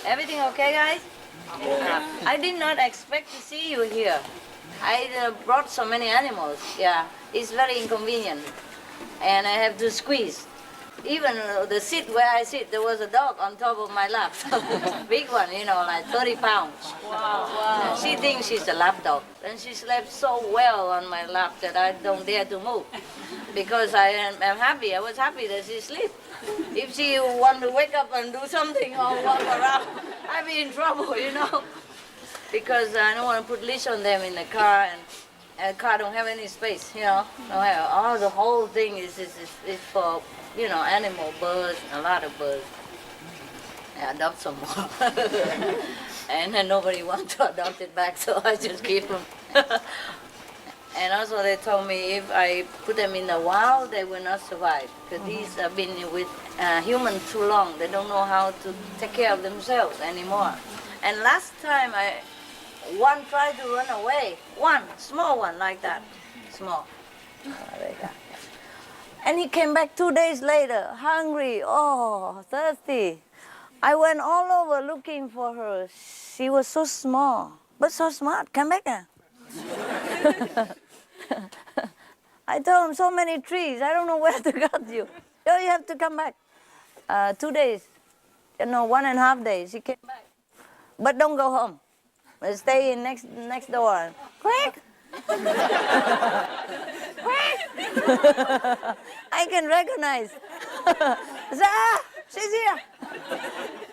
Everything okay, guys? I did not expect to see you here. I brought so many animals. Yeah, it's very inconvenient. And I have to squeeze. Even the seat where I sit, there was a dog on top of my lap. Big one, like 30 pounds. Wow. She thinks she's a lap dog. And she slept so well on my lap that I don't dare to move. Because I am happy. I was happy that she slept. If she want to wake up and do something or walk around, I'd be in trouble, Because I don't want to put leash on them in the car, and the car don't have any space, Don't have, the whole thing is for, animal, birds, a lot of birds. I adopt some more. And then nobody wants to adopt it back, so I just keep them. And also they told me if I put them in the wild, they will not survive. Because these have been with humans too long. They don't know how to take care of themselves anymore. And last time one tried to run away. One, small one like that. Small. Like that. And he came back 2 days later, hungry, thirsty. I went all over looking for her. She was so small, but so smart. Come back now. I told him so many trees. I don't know where to get you. Oh, you have to come back. 2 days. 1.5 days. He came back. But don't go home. Stay in next door. Quick! I can recognize. She's here.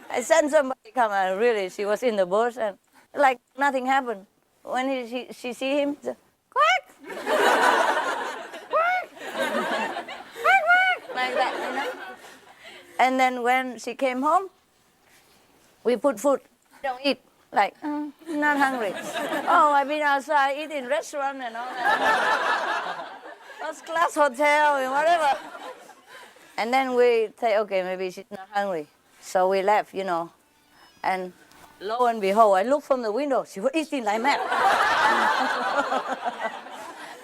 I sent somebody come. Really, she was in the bush and like nothing happened. When she see him, she said, quick, quick, like that, And then when she came home, we put food. Don't eat. Like, not hungry. Oh, I've been outside eating restaurant and all that. First class hotel and whatever. And then we say, okay, maybe she's not hungry. So we left, And lo and behold, I looked from the window. She was eating like mad.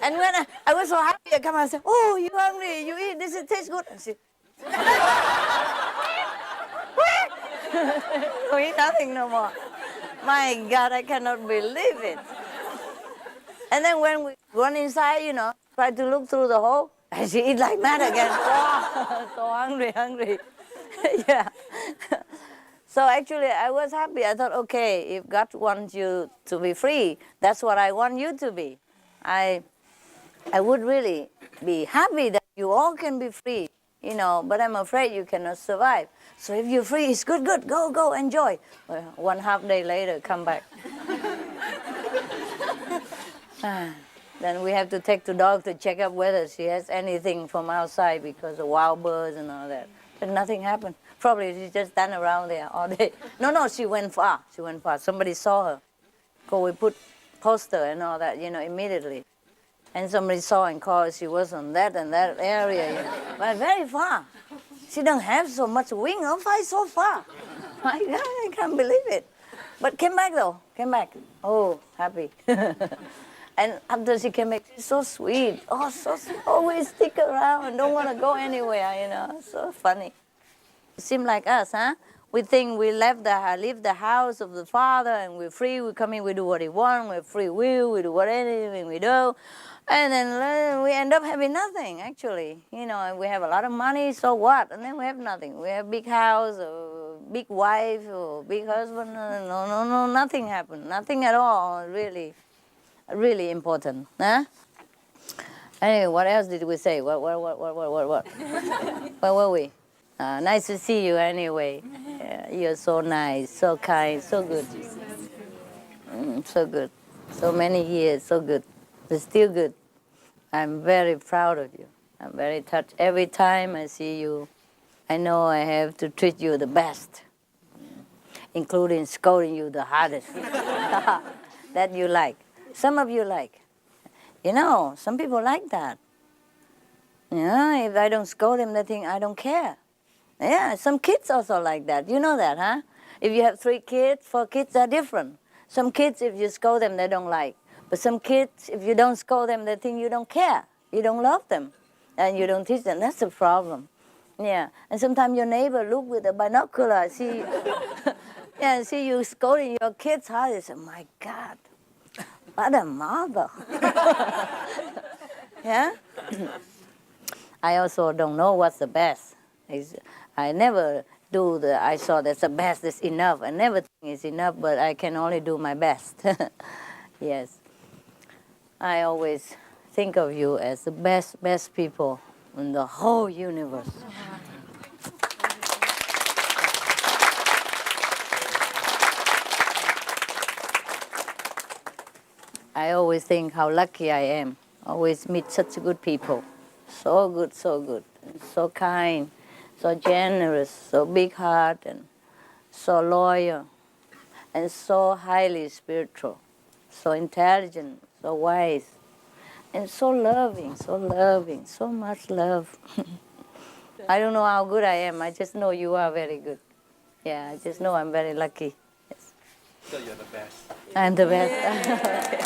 And when I was so happy, I come and said, oh, you hungry? You eat? This tastes good. And she... we eat nothing no more. My God, I cannot believe it. And then when we went inside, tried to look through the hole, and she eat like mad again. Wow, so hungry. Yeah. So actually, I was happy. I thought, okay, if God wants you to be free, that's what I want you to be. I would really be happy that you all can be free, but I'm afraid you cannot survive. So if you're free, it's good, go, enjoy. Well, 1.5 day later, come back. Then we have to take the dog to check up whether she has anything from outside because of wild birds and all that. But nothing happened. Probably she just stand around there all day. No, she went far. Somebody saw her. So we put poster and all that, immediately. And somebody saw and called. She was on that and that area, but very far. She don't have so much wing. I'll fly so far. My God, I can't believe it. But came back though. Oh, happy. And after she came back, she's so sweet. Oh, so sweet. Always stick around and don't want to go anywhere. So funny. It seems like us, huh? We think we leave the house of the Father and we're free. We come in, we do what we want. We're free will. We do whatever we do. And then we end up having nothing, actually. We have a lot of money, so what? And then we have nothing. We have big house, or big wife, or big husband. No, nothing happened. Nothing at all, really important. Huh? Anyway, what else did we say? What? Where were we? Nice to see you anyway. You're so nice, so kind, so good. So good. So many years, so good. But still good. I'm very proud of you. I'm very touched. Every time I see you, I know I have to treat you the best, including scolding you the hardest. That you like. Some of you like. Some people like that. If I don't scold them, they think I don't care. Yeah, some kids also like that. You know that, huh? If you have 3 kids, 4 kids, they're different. Some kids, if you scold them, they don't like. But some kids, if you don't scold them, they think you don't care. You don't love them. And you don't teach them. That's the problem. Yeah. And sometimes your neighbor look with a binocular, see. Yeah, see you scolding your kids hard. You say, my God, what a mother. Yeah? I also don't know what's the best. I never do I saw that's the best, that's enough. I never think it's enough, but I can only do my best. Yes. I always think of you as the best people in the whole universe. I always think how lucky I am. Always meet such good people. So good, and so kind, so generous, so big heart, and so loyal, and so highly spiritual, so intelligent, so wise, and so loving, so much love. I don't know how good I am. I just know you are very good. Yeah, I just know I'm very lucky. Yes. So you're the best. I'm the best. Yeah.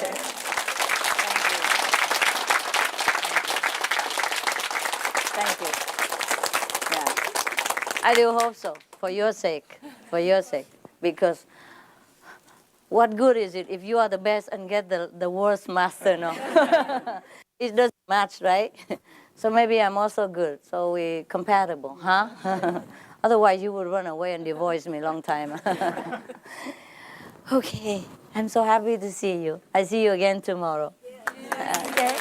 Thank you. Yeah. I do hope so, for your sake, because what good is it if you are the best and get the worst master, no? It doesn't match, right? So maybe I'm also good, so we're compatible, huh? Otherwise you would run away and divorce me long time. Okay, I'm so happy to see you. I see you again tomorrow. Okay.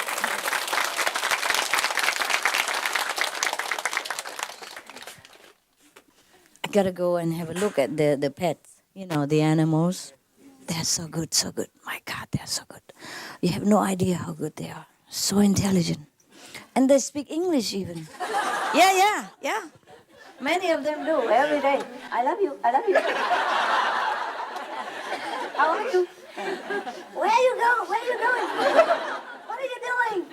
I gotta go and have a look at the pets, the animals. They're so good, so good. My God, they're so good. You have no idea how good they are. So intelligent. And they speak English even. Yeah. Many of them do, every day. I love you. How are you? Where are you going? What are you doing?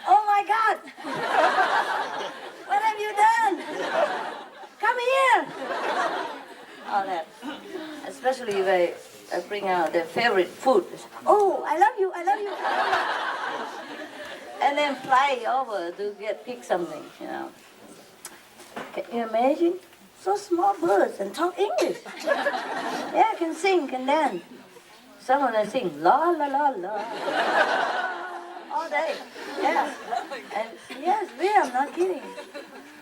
Oh my God. What have you done? Come here. All that. Especially if I bring out their favorite food. Oh, I love you. And then fly over to pick something, Can you imagine? So small birds and talk English. Yeah, can sing, can dance. Some of them sing la la la la all day. Yeah. And yes, really, I'm not kidding.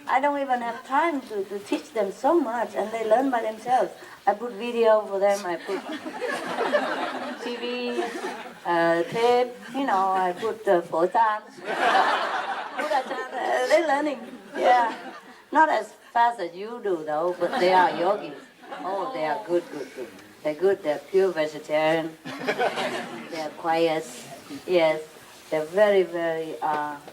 I don't even have time to teach them so much, and they learn by themselves. I put video for them, I put TV, tape, I put phổ tán. They're learning, yeah. Not as fast as you do, though, but they are yogis. Oh, they are good. They're good, they're pure vegetarian. They're quiet, yes. They're very, very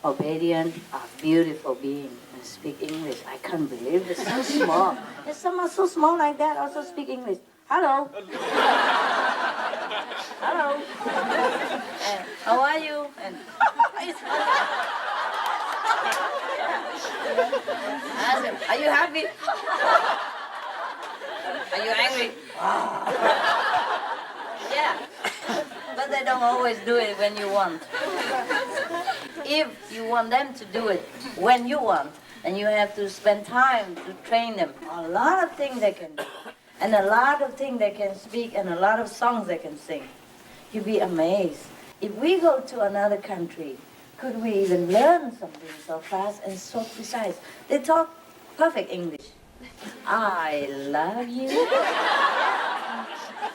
obedient, beautiful beings. Speak English. I can't believe it's so small. There's someone so small like that also speak English. Hello. Hello. And how are you? And I said, are you happy? Are you angry? Yeah. But they don't always do it when you want. If you want them to do it when you want, and you have to spend time to train them. A lot of things they can do, and a lot of things they can speak, and a lot of songs they can sing. You'd be amazed. If we go to another country, could we even learn something so fast and so precise? They talk perfect English. I love you.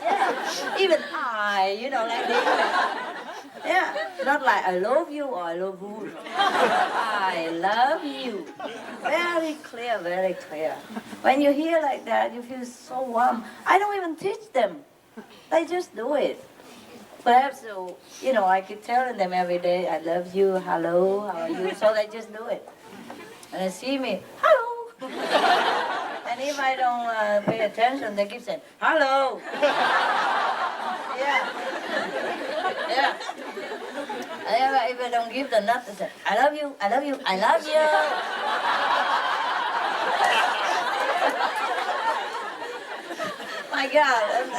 Yeah. Even like the English. Yeah, not like I love you or I love you. I love you. Very clear, very clear. When you hear like that, you feel so warm. I don't even teach them. They just do it. Perhaps, I keep telling them every day, I love you, hello, how are you? So they just do it. And they see me, hello. And if I don't pay attention, they keep saying, hello. Yeah. And if I don't give the nut, they say, I love you. My God, and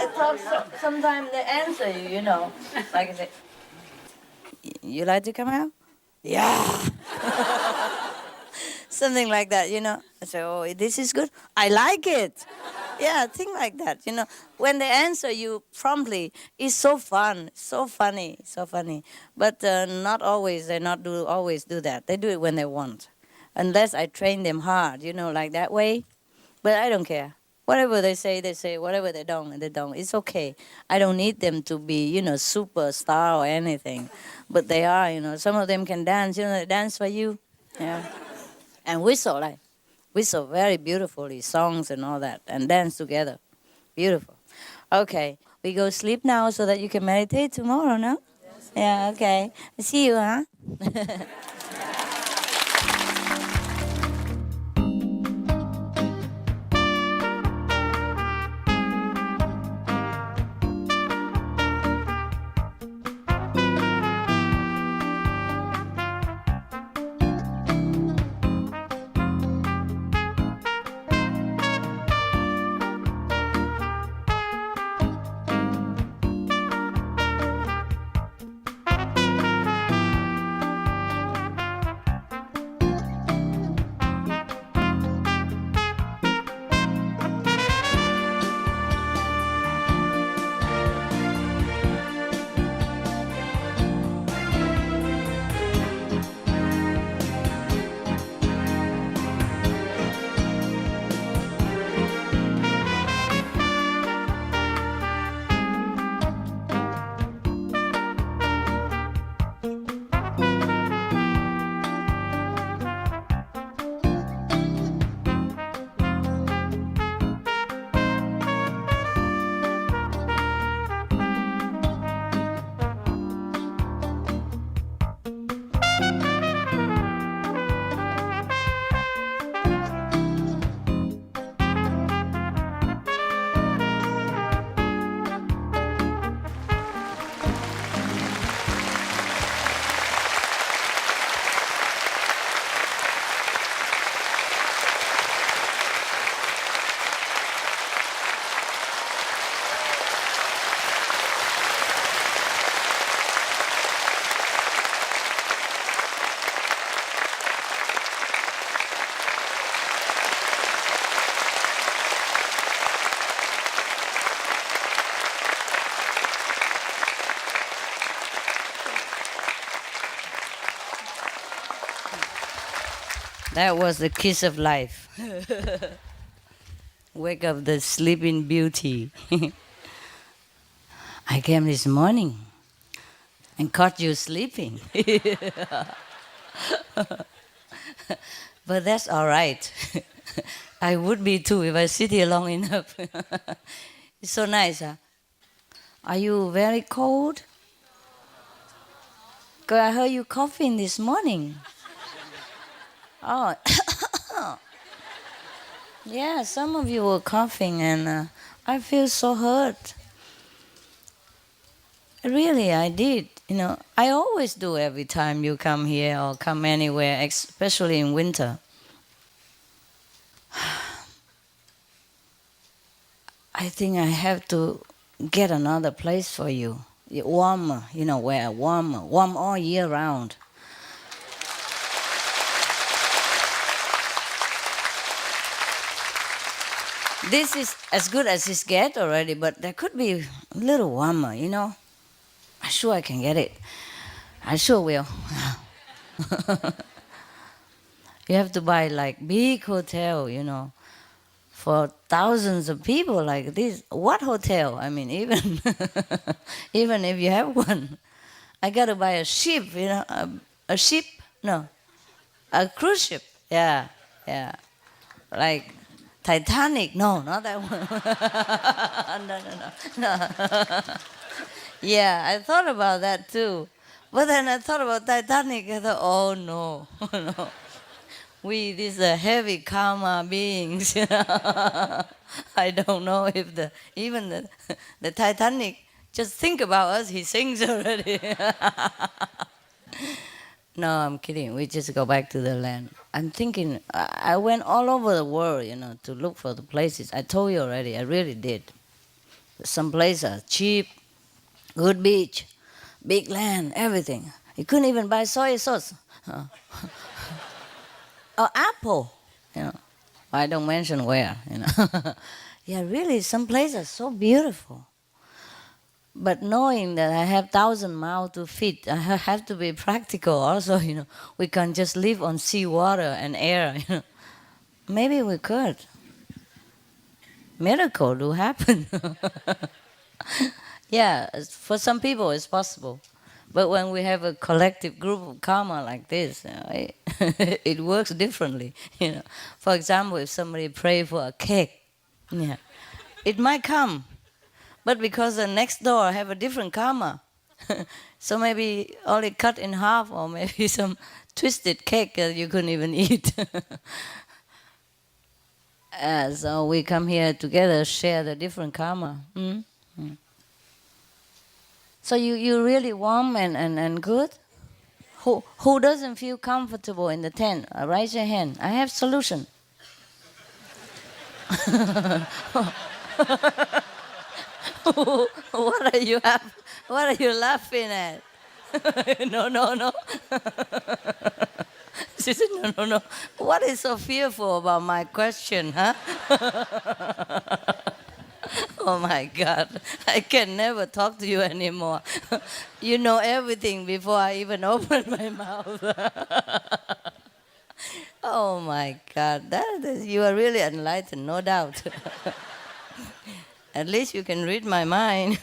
sometimes they answer you, Like I say, you like to come out? Yeah. Something like that, I say, oh, this is good. I like it. Yeah, think like that. When they answer you promptly, it's so fun, so funny, so funny. But not always. They not do always do that. They do it when they want, unless I train them hard. Like that way. But I don't care. Whatever they say, they say. Whatever they don't, they don't. It's okay. I don't need them to be, superstar or anything. But they are. Some of them can dance. They dance for you. Yeah. And whistle, like whistle very beautifully, songs and all that, and dance together. Beautiful. Okay, we go sleep now so that you can meditate tomorrow, no? Yeah, okay. See you, huh? That was the kiss of life. Wake up the sleeping beauty. I came this morning and caught you sleeping. But that's all right. I would be too if I sit here long enough. It's so nice, huh? Are you very cold? 'Cause I heard you coughing this morning. Oh, yeah, some of you were coughing and I feel so hurt. Really, I did. I always do every time you come here or come anywhere, especially in winter. I think I have to get another place for you. Warmer, where warm all year round. This is as good as it gets already, but there could be a little warmer, I'm sure I can get it. I sure will. You have to buy like big hotel, for thousands of people like this. What hotel? I mean, even even if you have one, I gotta buy a ship, a ship? No, a cruise ship. Yeah, like Titanic. No, not that one. No. Yeah, I thought about that too. But then I thought about Titanic. I thought, oh no, no. These are heavy karma beings. I don't know if even the Titanic just think about us. He sings already. No, I'm kidding. We just go back to the land. I'm thinking. I went all over the world, to look for the places. I told you already. I really did. Some places are cheap, good beach, big land, everything. You couldn't even buy soy sauce. Or apple, I don't mention where, Yeah, really, some places are so beautiful. But knowing that I have 1,000 mouths to feed, I have to be practical also, We can't just live on sea, water, and air, Maybe we could. Miracle will happen. Yeah, for some people it's possible. But when we have a collective group of karma like this, it works differently. For example, if somebody pray for a cake, yeah, it might come. But because the next door have a different karma, so maybe only cut in half, or maybe some twisted cake that you couldn't even eat. So we come here together, share the different karma. So you really warm and good? Who doesn't feel comfortable in the tent? Raise your hand. I have solution. What are you laughing at? No. She said, no. What is so fearful about my question, huh? Oh my God, I can never talk to you anymore. You know everything before I even open my mouth. Oh my God, you are really enlightened, no doubt. At least you can read my mind.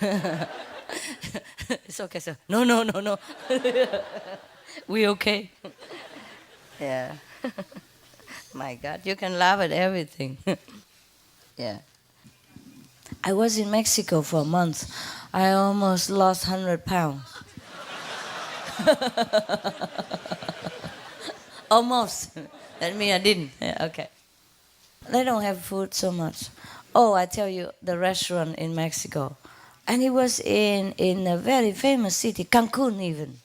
It's okay, sir. No. We okay. Yeah. My God, you can laugh at everything. Yeah. I was in Mexico for a month. I almost lost 100 pounds. Almost. That means I didn't. Yeah, okay. They don't have food so much. Oh, I tell you, the restaurant in Mexico. And it was in a very famous city, Cancun even.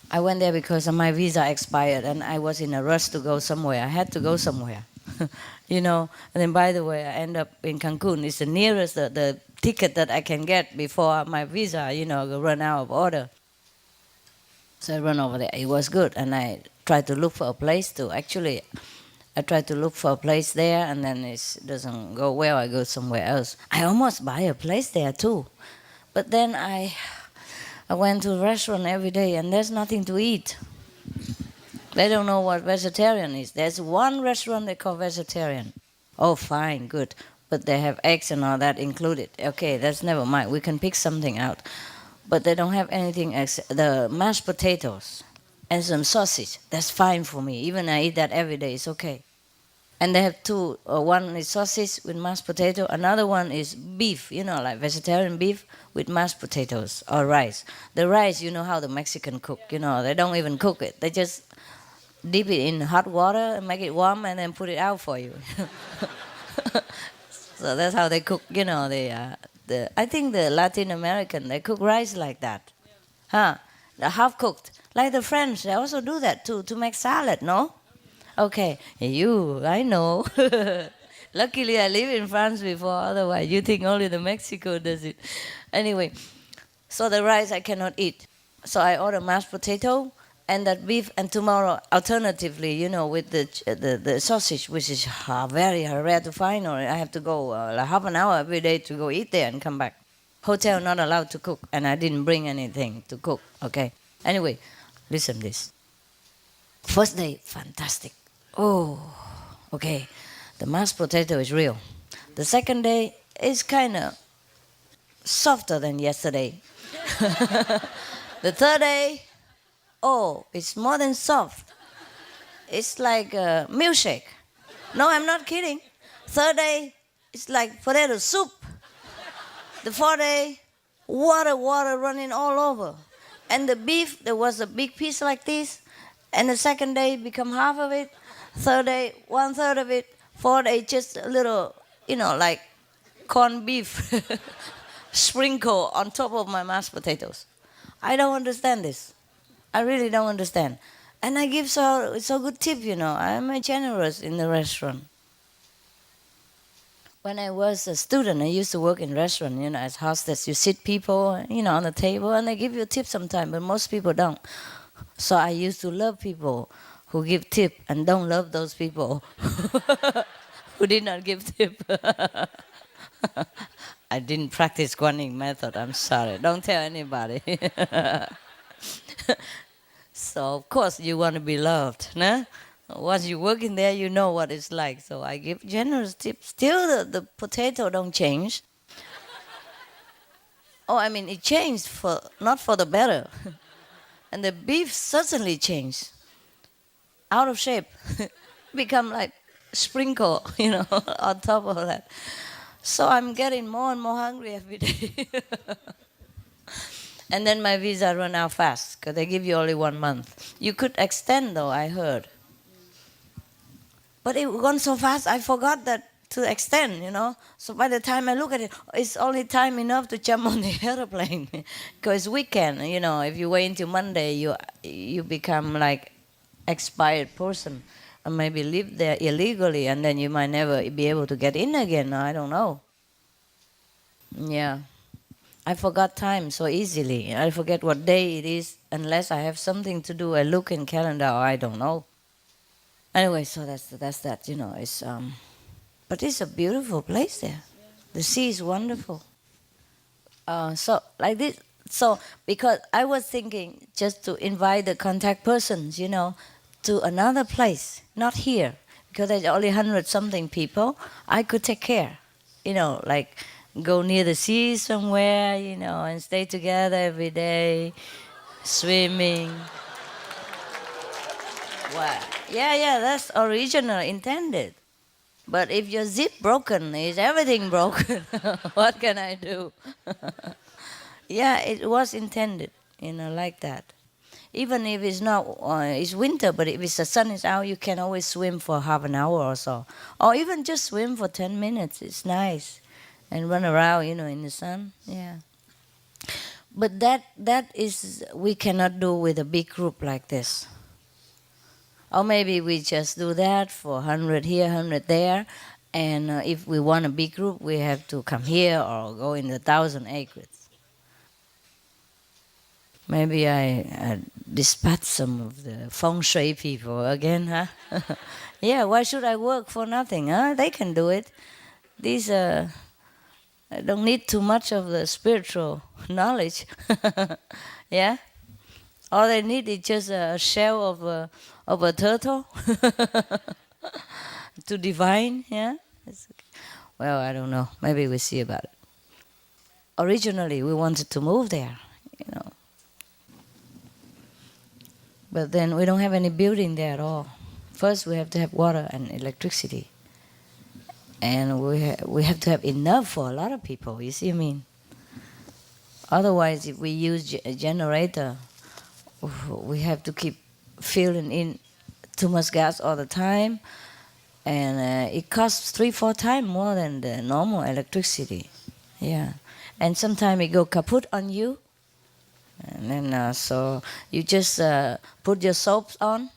I went there because my visa expired and I was in a rush to go somewhere. I had to go somewhere. And then by the way, I end up in Cancun. It's the nearest, the ticket that I can get before my visa, run out of order. So I run over there. It was good. And I tried to look for a place I tried to look for a place there, and then it doesn't go well. I go somewhere else. I almost buy a place there too. But then I went to a restaurant every day, and there's nothing to eat. They don't know what vegetarian is. There's one restaurant they call vegetarian. Oh, fine, good. But they have eggs and all that included. Okay, that's never mind. We can pick something out. But they don't have anything except the mashed potatoes and some sausage. That's fine for me. Even I eat that every day. It's okay. And they have two. One is sausage with mashed potato. Another one is beef, like vegetarian beef with mashed potatoes or rice. The rice, you know how the Mexican cook. They don't even cook it. They just dip it in hot water and make it warm and then put it out for you. So that's how they cook. I think the Latin American, they cook rice like that. Huh? The half cooked. Like the French, they also do that too, to make salad, no? Okay, I know. Luckily, I live in France before. Otherwise, you think only the Mexico does it. Anyway, so the rice I cannot eat. So I order mashed potato and that beef. And tomorrow, alternatively, with the sausage, which is very rare to find, or I have to go like half an hour every day to go eat there and come back. Hotel not allowed to cook, and I didn't bring anything to cook. Okay. Anyway, listen this. First day, fantastic. Oh, okay. The mashed potato is real. The second day is kind of softer than yesterday. The third day, it's more than soft. It's like a milkshake. No, I'm not kidding. Third day, it's like potato soup. The fourth day, water running all over. And the beef, there was a big piece like this. And the second day, become half of it. Third day, 1/3 of it. Fourth day, just a little, like corned beef sprinkle on top of my mashed potatoes. I don't understand this. I really don't understand. And I give so good tip, I'm generous in the restaurant. When I was a student, I used to work in restaurant, as hostess. You sit people, on the table, and they give you a tip sometimes, but most people don't. So I used to love people who give tip and don't love those people who did not give tip. I didn't practice Guanyin method. I'm sorry. Don't tell anybody. So of course you want to be loved, no? Once you work in there, you know what it's like. So I give generous tips. Still, the potato don't change. Oh, I mean, it changed for not for the better. And the beef certainly changed. Out of shape. Become like sprinkle, on top of that. So I'm getting more and more hungry every day. And then my visa run out fast, because they give you only 1 month. You could extend though, I heard. But it gone so fast, I forgot that to extend, So by the time I look at it, it's only time enough to jump on the airplane. Because weekend, if you wait until Monday, you become like expired person. Or maybe live there illegally, and then you might never be able to get in again. I don't know. Yeah. I forgot time so easily. I forget what day it is unless I have something to do. I look in calendar, or I don't know. Anyway, so that's that. It's but it's a beautiful place there. The sea is wonderful. So like this. So because I was thinking just to invite the contact persons, to another place, not here, because there's only 100-something people. I could take care, like go near the sea somewhere, and stay together every day, swimming. Wow. Yeah, that's original intended. But if your zip broken, is everything broken? What can I do? Yeah, it was intended, like that. Even if it's not, it's winter, but if the sun is out, you can always swim for half an hour or so. Or even just swim for 10 minutes, it's nice. And run around, in the sun, yeah. But that is, we cannot do with a big group like this. Or maybe we just do that for 100 here, 100 there. And if we want a big group, we have to come here or go in the 1,000 acres. Maybe I dispatch some of the feng shui people again, huh? Yeah, why should I work for nothing, huh? They can do it. These don't need too much of the spiritual knowledge. Yeah? All they need is just a shell of a turtle to divine, yeah? Well, I don't know. Maybe we'll see about it. Originally, we wanted to move there, But then we don't have any building there at all. First, we have to have water and electricity. And we have to have enough for a lot of people, you see what I mean? Otherwise, if we use a generator, we have to keep filling in too much gas all the time. And it costs 3-4 times more than the normal electricity. Yeah. And sometimes it go kaput on you. And then so you just put your soaps on,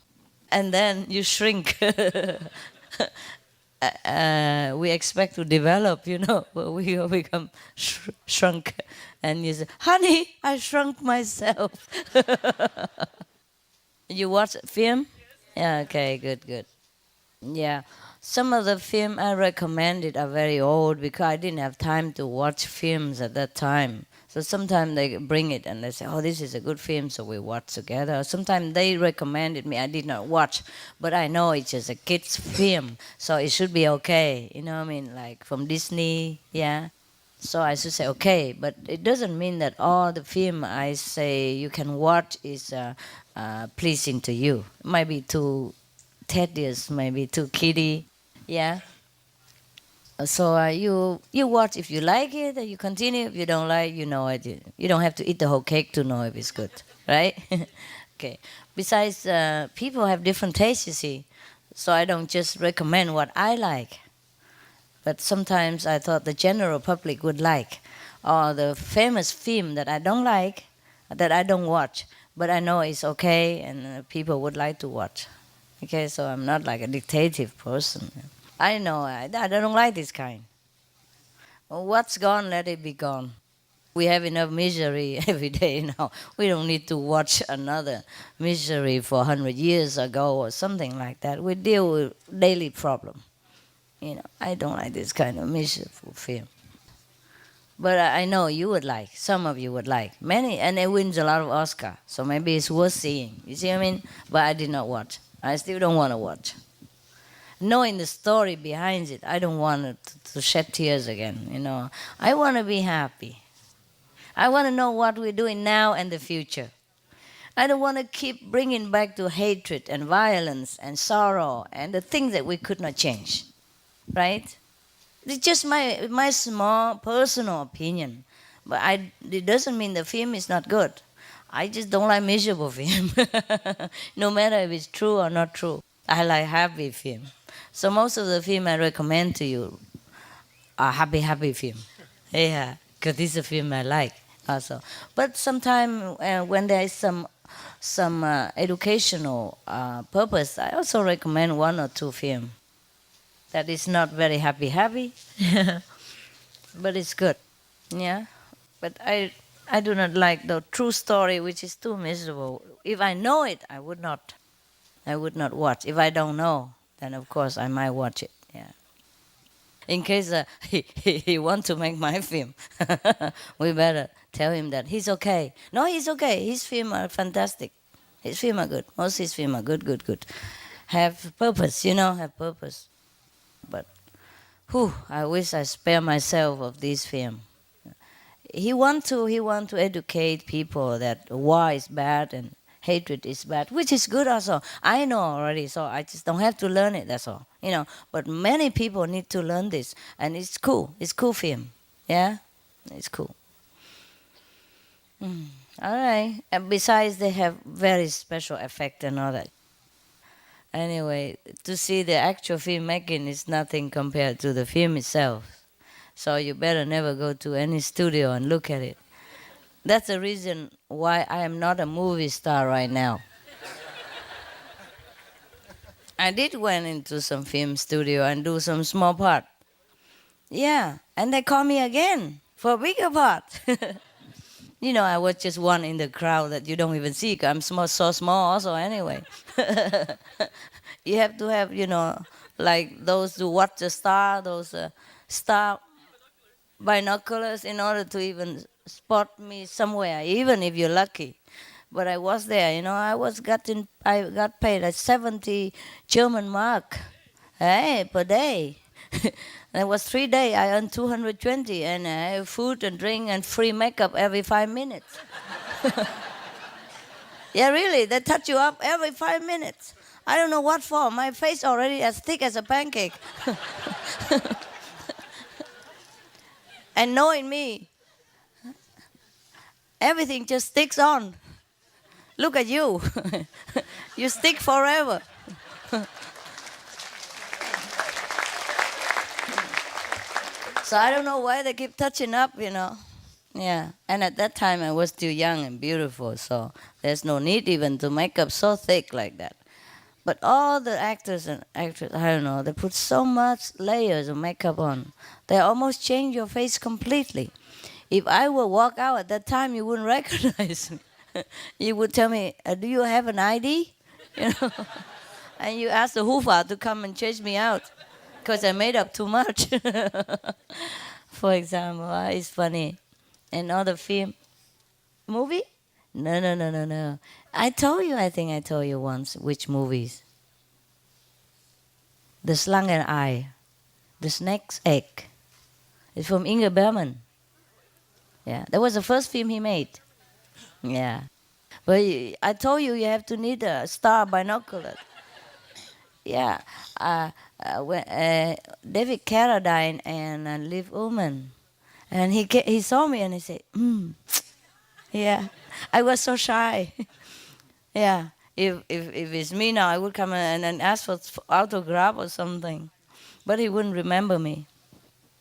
and then you shrink. We expect to develop, but we become shrunk. And you say, honey, I shrunk myself. You watch film? Yeah, okay, good. Yeah. Some of the film I recommended are very old because I didn't have time to watch films at that time. So sometimes they bring it and they say, oh, this is a good film, so we watch together. Sometimes they recommended me, I did not watch, but I know it's just a kid's film, so it should be okay. You know what I mean? Like from Disney, yeah. So I should say okay, but it doesn't mean that all the film I say you can watch is pleasing to you. It might be too tedious, maybe too kiddie, yeah. So you watch if you like it, you continue. If you don't like, you know it. You don't have to eat the whole cake to know if it's good, right? Okay. Besides, people have different tastes, you see. So I don't just recommend what I like. But sometimes I thought the general public would like. Or the famous film that I don't like, that I don't watch. But I know it's okay and people would like to watch. Okay, so I'm not like a dictative person. I know, I don't like this kind. What's gone, let it be gone. We have enough misery every day now. We don't need to watch another misery for 100 years ago or something like that. We deal with daily problem. I don't like this kind of miserable film. But I know you would like. Some of you would like. Many, and it wins a lot of Oscar. So maybe it's worth seeing. You see what I mean? But I did not watch. I still don't want to watch. Knowing the story behind it, I don't want to shed tears again. I want to be happy. I want to know what we're doing now and the future. I don't want to keep bringing back to hatred and violence and sorrow and the things that we could not change. Right? It's just my small personal opinion. But it doesn't mean the film is not good. I just don't like miserable film. No matter if it's true or not true. I like happy film. So most of the film I recommend to you are happy film. Yeah, because this is a film I like also. But sometimes when there is some educational purpose, I also recommend one or two film that is not very happy, but it's good. Yeah, but I do not like the true story which is too miserable. If I know it, I would not watch. If I don't know, then of course I might watch it. Yeah. In case he want to make my film, we better tell him that he's okay. No, he's okay. His film are fantastic. His film are good. Most his film are good. Have purpose, have purpose. But, I wish I spare myself of this film. He want to educate people that war is bad and hatred is bad, which is good also. I know already, so I just don't have to learn it, that's all. But many people need to learn this, and it's cool. It's cool film. Yeah? It's cool. All right. And besides, they have very special effect and all that. Anyway, to see the actual filmmaking is nothing compared to the film itself. So you better never go to any studio and look at it. That's the reason why I am not a movie star right now. I did went into some film studio and do some small part. Yeah, and they call me again for a bigger part. I was just one in the crowd that you don't even see. 'Cause I'm so small also anyway. You have to have, like those who watch the star, those star binoculars in order to even spot me somewhere, even if you're lucky. But I was there, I got paid like 70 German mark, per day. That was 3 days. I earned 220, and I have food and drink and free makeup every 5 minutes. Yeah, really, they touch you up every 5 minutes. I don't know what for. My face already as thick as a pancake. And knowing me, everything just sticks on. Look at you. You stick forever. So I don't know why they keep touching up, Yeah. And at that time I was still young and beautiful, so there's no need even to make up so thick like that. But all the actors and actresses, I don't know, they put so much layers of makeup on. They almost change your face completely. If I would walk out at that time, you wouldn't recognize me. You would tell me, do you have an ID? And you ask the Hufa to come and chase me out because I made up too much. For example, it's funny. Another film. Movie? No. I think I told you once which movies. The Slangen Eye. The Snake's Egg. It's from Ingmar Bergman. Yeah, that was the first film he made. Yeah. But I told you have to need a star binocular. Yeah. When, David Carradine and Liv Ullmann. And he saw me and he said, Yeah. I was so shy. Yeah. If it's me now, I would come and ask for autograph or something. But he wouldn't remember me.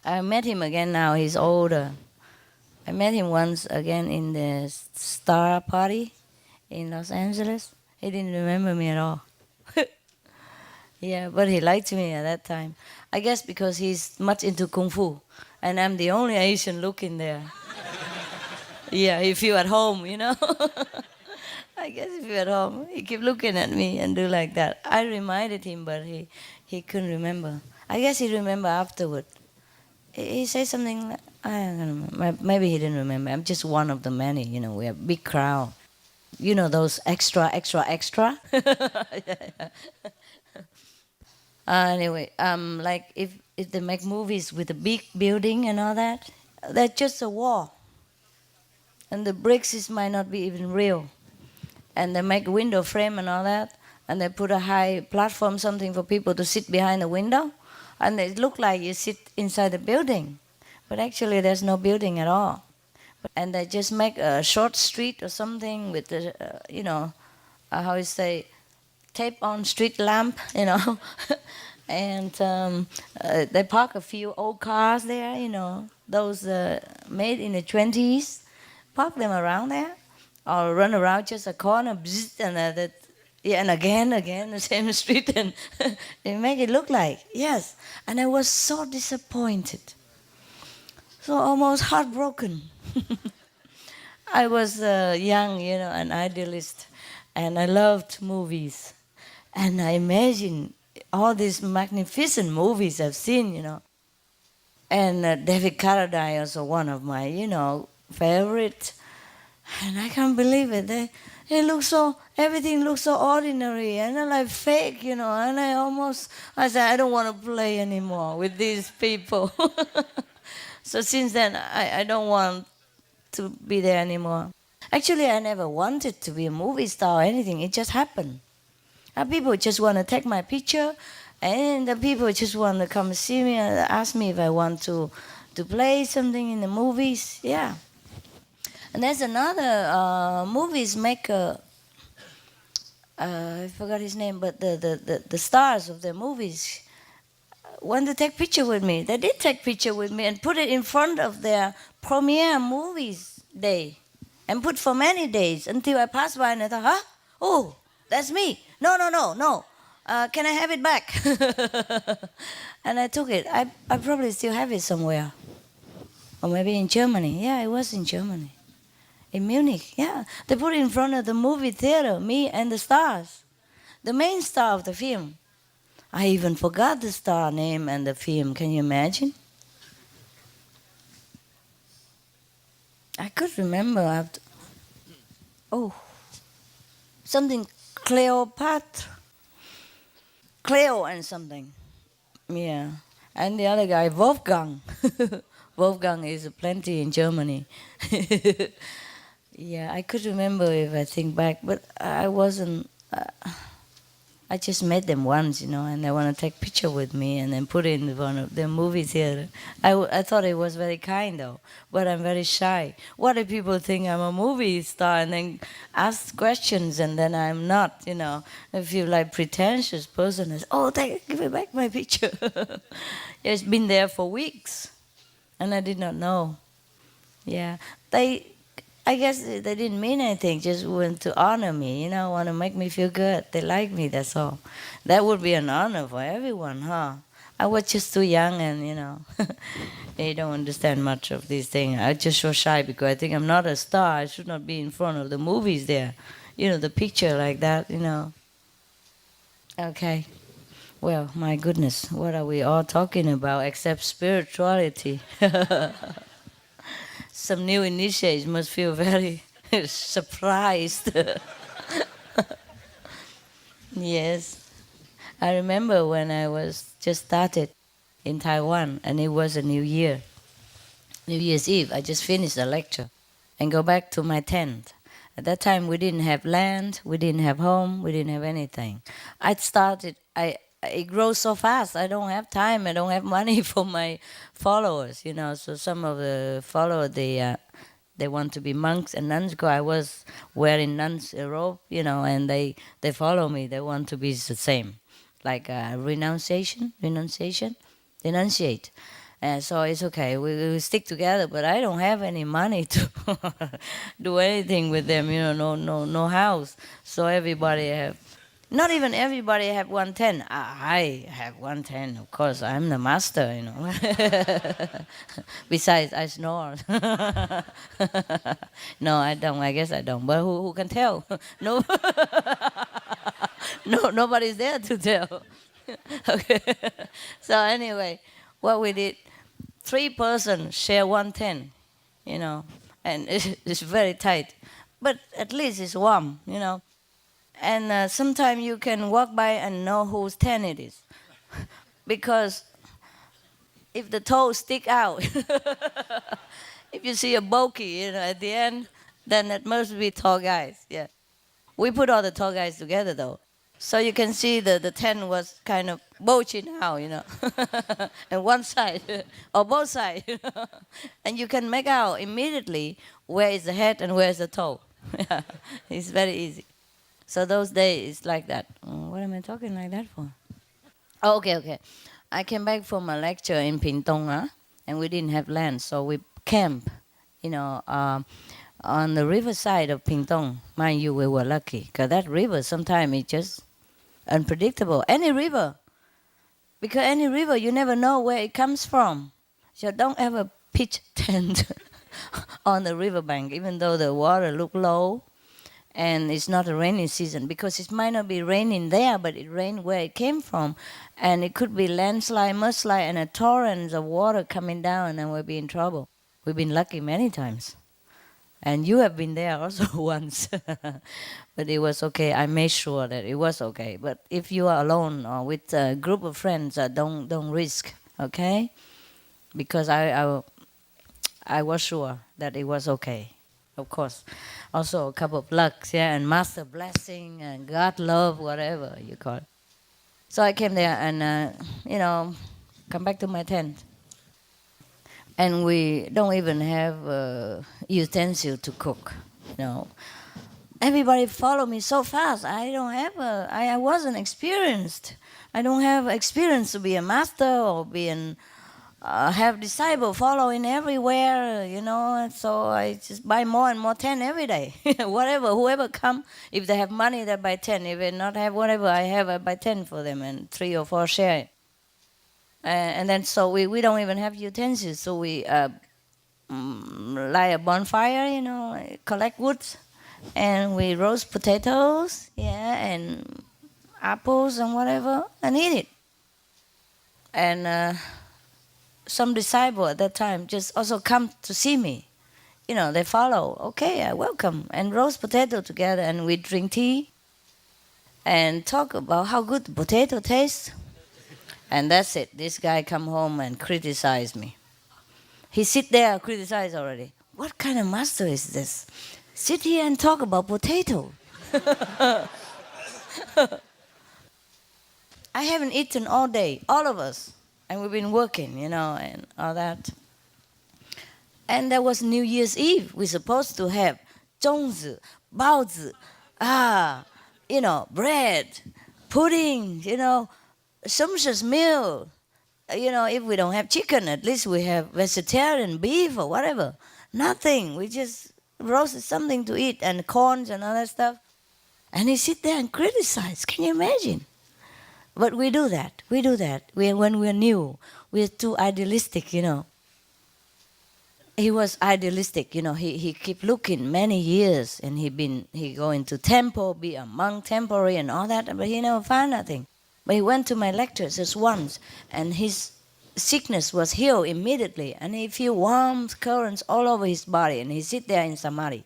I met him again now. He's older. I met him once again in the Star Party in Los Angeles. He didn't remember me at all. Yeah, but he liked me at that time. I guess because he's much into Kung Fu. And I'm the only Asian looking there. Yeah, he feel at home, I guess if you're at home, he keep looking at me and do like that. I reminded him, but he couldn't remember. I guess he remembered afterward. He said something, I don't remember. Maybe he didn't remember. I'm just one of the many, we have big crowd. You know those extra, extra, extra? Yeah. Anyway, like if they make movies with a big building and all that, that's just a wall. And the bricks might not be even real. And they make a window frame and all that, and they put a high platform, something for people to sit behind the window, and it look like you sit inside the building. But actually there's no building at all. And they just make a short street or something with the, how you say, tape on street lamp, and they park a few old cars there, those made in the 20s, park them around there, or run around just a corner, bzzz, and again, the same street, and they make it look like, yes. And I was so disappointed, so almost heartbroken. I was young, an idealist, and I loved movies. And I imagine all these magnificent movies I've seen, And David Carradine also one of my, favorite. And I can't believe it. Everything looks so ordinary and like fake, And I said, I don't want to play anymore with these people. So since then, I don't want to be there anymore. Actually, I never wanted to be a movie star or anything. It just happened. People just want to take my picture, and the people just want to come see me and ask me if I want to play something in the movies. Yeah. And there's another movies maker. I forgot his name, but the stars of the movies want to take picture with me. They did take picture with me and put it in front of their premiere movies day, and put for many days until I passed by and I thought, huh? Oh, that's me. No. Can I have it back? And I took it. I probably still have it somewhere. Or maybe in Germany. Yeah, it was in Germany. In Munich, yeah. They put it in front of the movie theater, me and the stars. The main star of the film. I even forgot the star name and the film. Can you imagine? I could remember after. Oh, something Cleopatra. Cleo and something. Yeah. And the other guy, Wolfgang. Wolfgang is plenty in Germany. Yeah, I could remember if I think back, but I wasn't. I just met them once, and they want to take picture with me and then put it in one of the movie theater. I thought it was very kind, though, but I'm very shy. What if people think I'm a movie star and then ask questions and then I'm not, I feel like pretentious person. Give me back my picture. It's been there for weeks, and I did not know. Yeah, I guess they didn't mean anything, just want to honor me, want to make me feel good. They like me, that's all. That would be an honor for everyone, huh? I was just too young and, they don't understand much of these things. I just so shy because I think I'm not a star. I should not be in front of the movies there. The picture like that, Okay. Well, my goodness, what are we all talking about except spirituality? Some new initiates must feel very surprised. Yes. I remember when I was just started in Taiwan, and it was a New Year's Eve. I just finished the lecture and go back to my tent. At that time, we didn't have land, we didn't have home, we didn't have anything. It grows so fast. I don't have time. I don't have money for my followers, So some of the followers, they want to be monks and nuns. Because I was wearing nuns' robe, and they follow me. They want to be the same, like renunciate. And so it's okay. We stick together, but I don't have any money to do anything with them. No house. So everybody have. Not even everybody have 110. I have 110, of course. I'm the master, Besides, I snore. No, I don't. I guess I don't. But who can tell? No, nobody's there to tell. Okay. So anyway, what we did, 3 persons share one tent, and it's very tight, but at least it's warm. And sometimes you can walk by and know whose tent it is, because if the toes stick out, if you see a bulky, at the end, then it must be tall guys. Yeah. We put all the tall guys together though. So you can see the tent was kind of bulging out. And one side or both sides. And you can make out immediately where is the head and where is the toe. Yeah. It's very easy. So those days it's like that. What am I talking like that for? Oh, okay. I came back from a lecture in Pingtung, and we didn't have land, so we camped, on the riverside of Pingtung. Mind you, we were lucky, because that river sometimes is just unpredictable. Any river, because any river, you never know where it comes from. So don't ever pitch tent on the riverbank, even though the water look low, and it's not a rainy season, because it might not be raining there, but it rained where it came from, and it could be landslide, mudslide, and a torrent of water coming down, and we'll be in trouble. We've been lucky many times, and you have been there also once, but it was okay. I made sure that it was okay. But if you are alone or with a group of friends, don't risk, okay? Because I was sure that it was okay. Of course, also a couple of lucks, yeah, and master blessing and God love, whatever you call it. So I came there and, come back to my tent. And we don't even have utensil to cook, Everybody follow me so fast. I wasn't experienced. I don't have experience to be a master or have disciples following everywhere, So I just buy more and more tent every day. Whoever come, if they have money, they buy 10. If they not have whatever I have, I buy 10 for them, and 3 or 4 share it. And then so we don't even have utensils, so we light a bonfire, collect wood, and we roast potatoes, and apples and whatever, and eat it. And some disciple at that time just also come to see me. They follow. Okay, I welcome. And roast potato together, and we drink tea and talk about how good the potato tastes. And that's it. This guy come home and criticize me. He sit there and criticize already. What kind of master is this? Sit here and talk about potato. I haven't eaten all day, all of us. And we've been working, and all that. And there was New Year's Eve. We're supposed to have 粽子, 包子, bread, pudding, sumptuous meal. If we don't have chicken, at least we have vegetarian beef or whatever. Nothing. We just roasted something to eat and corns and all that stuff. And he sit there and criticize. Can you imagine? But we do that. When we're new, we're too idealistic, He was idealistic, He keep looking many years, and he go into temple, be a monk temporary and all that, but he never found nothing. But he went to my lectures just once, and his sickness was healed immediately, and he feel warm currents all over his body, and he sit there in samadhi.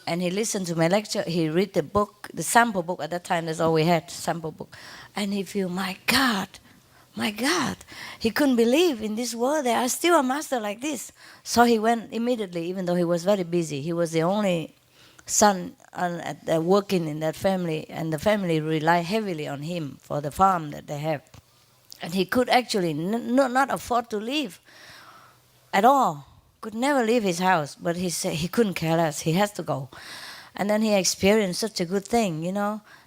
And he listened to my lecture. He read the book, the sample book. At that time, that's all we had, sample book. And he feel, my God. He couldn't believe in this world there are still a master like this. So he went immediately, even though he was very busy. He was the only son working in that family, and the family rely heavily on him for the farm that they have. And he could actually not afford to leave at all. Could never leave his house, but he said he couldn't care less. He has to go. And then he experienced such a good thing,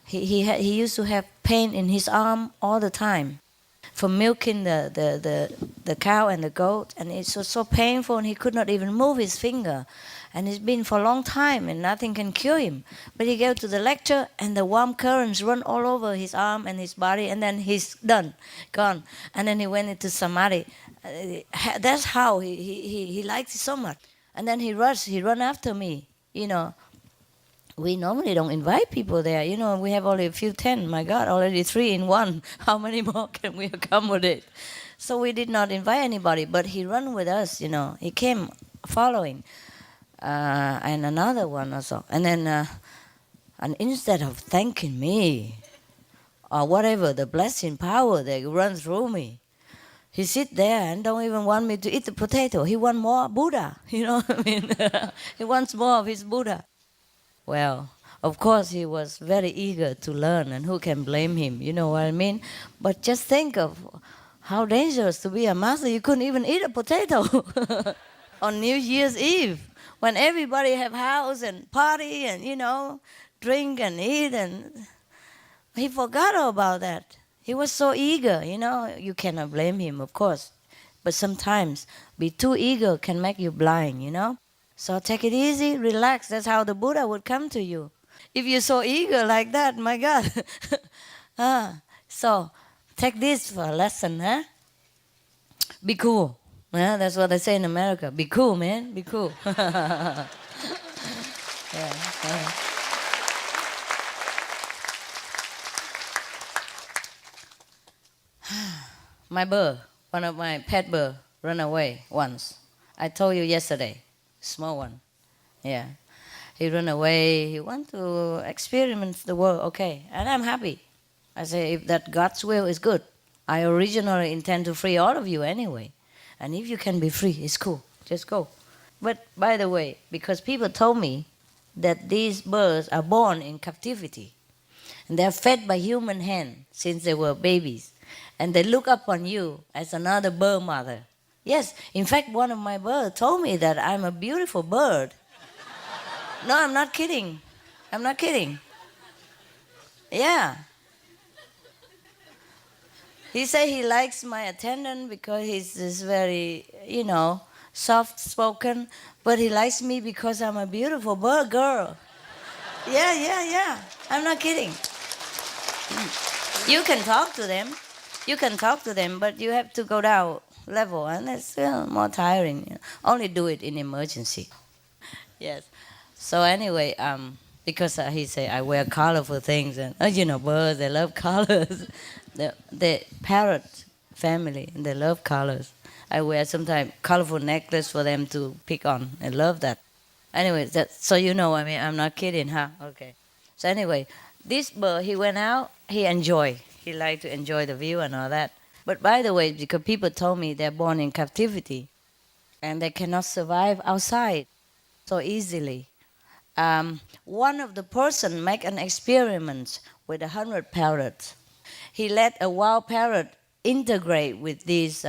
He used to have pain in his arm all the time from milking the cow and the goat, and it was so painful, and he could not even move his finger. And it's been for a long time, and nothing can cure him. But he gave to the lecture, and the warm currents run all over his arm and his body, and then he's gone. And then he went into samadhi. That's how he liked it so much. And then he run after me, we normally don't invite people there. You know, we have only a few 10. My God, already 3 in 1. How many more can we accommodate? So we did not invite anybody, but he ran with us, you know. He came following. And another one also. And then, and instead of thanking me, or whatever, the blessing power that runs through me, he sit there and don't even want me to eat the potato. He want more Buddha, you know what I mean? He wants more of his Buddha. Well, of course he was very eager to learn, and who can blame him, you know what I mean? But just think of how dangerous to be a master. You couldn't even eat a potato on New Year's Eve, when everybody have house and party and, you know, drink and eat, and he forgot all about that. He was so eager, you know. You cannot blame him, of course. But sometimes be too eager can make you blind, you know. So take it easy, relax. That's how the Buddha would come to you. If you're so eager like that, my God. So take this for a lesson, huh? Be cool. Yeah, that's what they say in America. Be cool, man. Be cool. Yeah. My bird, one of my pet bird, ran away once. I told you yesterday, small one. Yeah, he ran away. He want to experiment the world. Okay, and I'm happy. I say, if that God's will is good. I originally intend to free all of you anyway, and if you can be free, it's cool. Just go. But by the way, because people told me that these birds are born in captivity, and they're fed by human hand since they were babies. And they look upon you as another bird mother. Yes, in fact, one of my birds told me that I'm a beautiful bird. No, I'm not kidding. I'm not kidding. Yeah. He said he likes my attendant because he's very, you know, soft-spoken. But he likes me because I'm a beautiful bird girl. Yeah. I'm not kidding. You can talk to them. You can talk to them, but you have to go down level, and it's more tiring. You know. Only do it in emergency. Yes. So anyway, because he say I wear colorful things, and you know, birds, they love colors. the parrot family, they love colors. I wear sometimes colorful necklace for them to pick on. I love that. Anyway, so you know, I mean, I'm not kidding, huh? Okay. So anyway, this bird, he went out, he enjoyed. He liked to enjoy the view and all that. But by the way, because people told me they're born in captivity and they cannot survive outside so easily. One of the person make an experiment with 100 parrots. He let a wild parrot integrate with these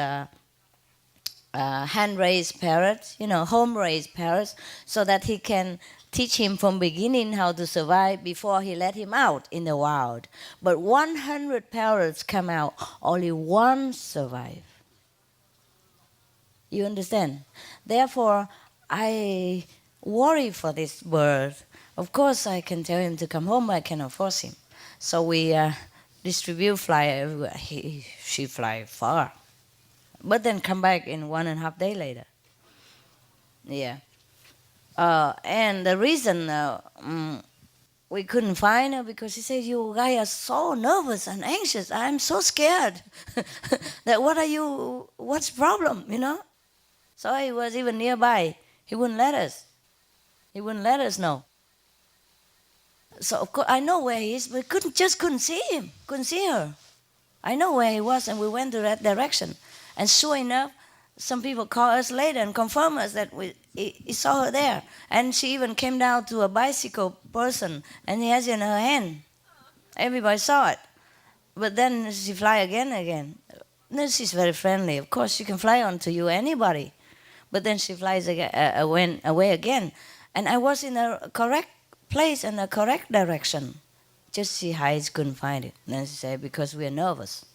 hand-raised parrots, you know, home-raised parrots, so that he can teach him from beginning how to survive before he let him out in the wild. But 100 parrots come out, only one survive. You understand? Therefore, I worry for this bird. Of course, I can tell him to come home, but I cannot force him. So we distribute fly everywhere. She fly far. But then come back in 1.5 days later. Yeah. And the reason we couldn't find her, because he said, you guys are so nervous and anxious. I'm so scared. That what's the problem, you know? So he was even nearby. He wouldn't let us. He wouldn't let us know. So of course I know where he is, but couldn't see him, couldn't see her. I know where he was, and we went to that direction. And sure enough, some people called us later and confirmed us that he saw her there. And she even came down to a bicycle person, and he has it in her hand. Everybody saw it. But then she fly again. Then she's very friendly. Of course, she can fly onto you, anybody. But then she flies away again. And I was in a correct place and a correct direction. Just she hides, couldn't find it. Then she said, because we are nervous.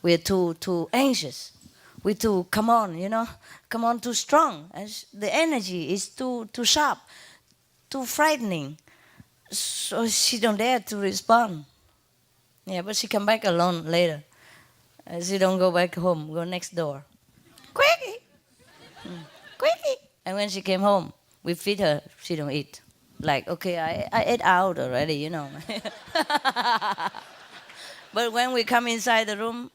We are too anxious. We too, come on, too strong. And the energy is too sharp, too frightening. So she don't dare to respond. Yeah, but she come back alone later. She don't go back home, go next door. Quickie! Quickie! And when she came home, we feed her, she don't eat. like, okay, I ate out already, you know. But when we come inside the room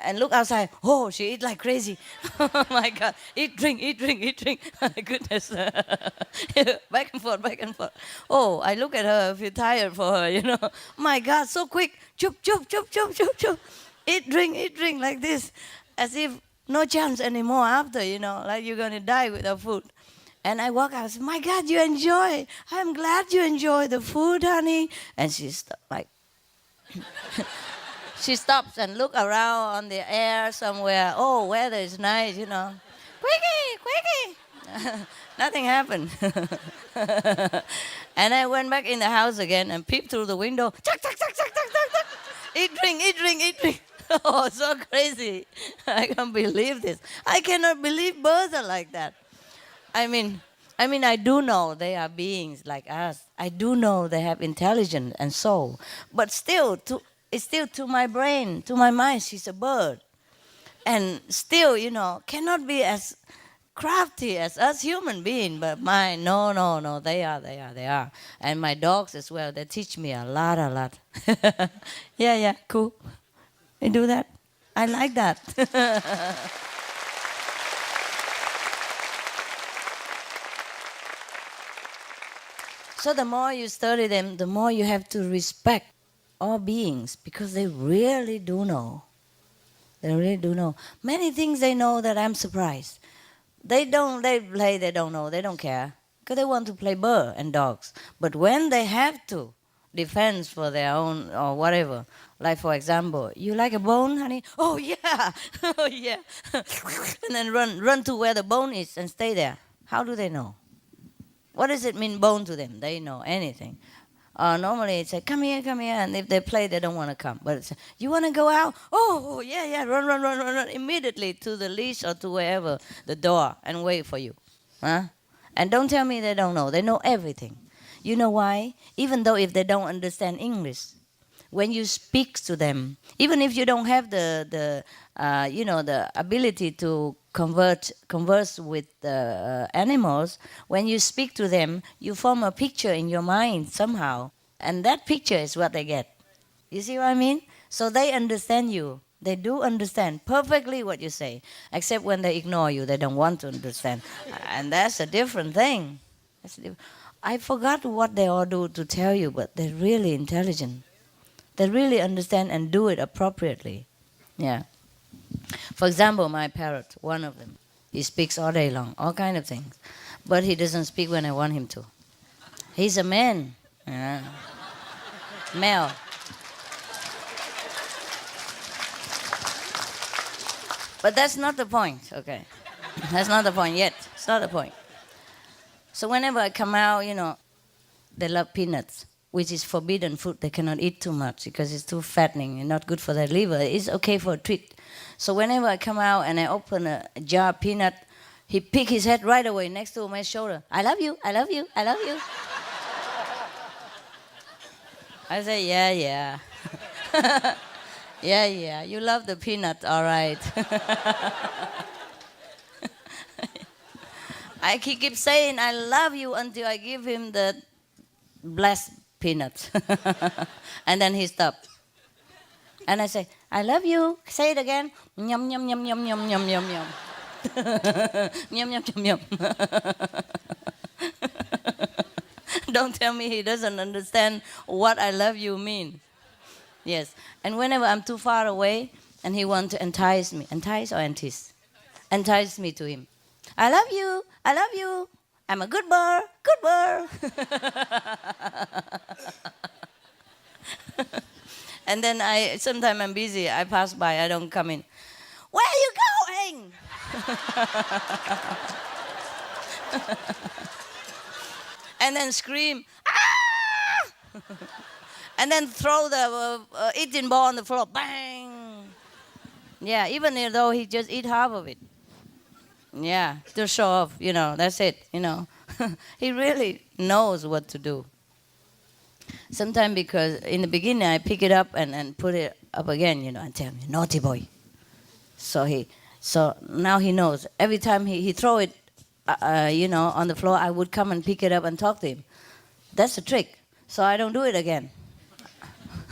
and look outside, oh, she eat like crazy. Oh my God, eat, drink, eat, drink, eat, drink. My goodness. Back and forth, back and forth. Oh, I look at her, I feel tired for her, you know. My God, so quick. Chup, chup, chup, chup, chup, chup. Eat, drink like this. As if no chance anymore after, you know, like you're going to die without food. And I walk out and say, my God, you enjoy. I'm glad you enjoy the food, honey. And she's like, she stops and look around on the air somewhere. Oh, weather is nice, you know. Quickie. Nothing happened. And I went back in the house again and peeped through the window. Chuck, chuck, chuck, chuck, chuck, chuck, chuck. Eat, drink, eat, drink, eat, drink. Oh, so crazy. I can't believe this. I cannot believe birds are like that. I mean, I do know they are beings like us. I do know they have intelligence and soul. But still, it's still to my brain, to my mind, she's a bird. And still, you know, cannot be as crafty as us human beings. But mine, no, they are. And my dogs as well, they teach me a lot. Yeah, cool. They do that. I like that. So the more you study them, the more you have to respect all beings, because they really do know. They really do know. Many things they know that I'm surprised. They don't know, they don't care. Because they want to play bird and dogs. But when they have to, defense for their own or whatever. Like for example, you like a bone, honey? Oh yeah, oh yeah. And then run to where the bone is and stay there. How do they know? What does it mean, bone to them? They know anything. Normally it's like, come here, and if they play, they don't want to come. But it's, you want to go out? Oh, yeah, run immediately to the leash or to wherever, the door, and wait for you. Huh? And don't tell me they don't know. They know everything. You know why? Even though if they don't understand English, when you speak to them, even if you don't have the ability to converse with the animals, when you speak to them, you form a picture in your mind somehow, and that picture is what they get. You see what I mean? So they understand you. They do understand perfectly what you say, except when they ignore you, they don't want to understand. And that's a different thing. I forgot what they all do to tell you, but they're really intelligent. They really understand and do it appropriately. Yeah. For example, my parrot, one of them, he speaks all day long, all kind of things. But he doesn't speak when I want him to. He's a man. Yeah. Male. But that's not the point, okay? That's not the point yet. It's not the point. So whenever I come out, you know, they love peanuts, which is forbidden food. They cannot eat too much because it's too fattening and not good for their liver. It's okay for a treat. So whenever I come out and I open a jar of peanut, he pick his head right away next to my shoulder. I love you, I love you, I love you. I say, yeah. Yeah, you love the peanut, all right. He keeps saying, I love you, until I give him the blessed peanut. And then he stopped. And I say, I love you. Say it again. Yum, yum, yum, yum, yum, yum, yum, yum. Yum, yum, yum, yum. Don't tell me he doesn't understand what I love you mean. Yes. And whenever I'm too far away and he wants to entice me, entice or entice? Entice me to him. I love you. I love you. I'm a good bird. Good bird. And then sometimes I'm busy. I pass by. I don't come in. Where are you going? And then scream, ah! And then throw the eating ball on the floor. Bang! Yeah, even though he just eat half of it. Yeah, to show off, you know, that's it, you know. He really knows what to do. Sometimes because in the beginning I pick it up and put it up again, you know, and tell him, naughty boy. So now he knows. Every time he throw it, on the floor, I would come and pick it up and talk to him. That's a trick. So I don't do it again.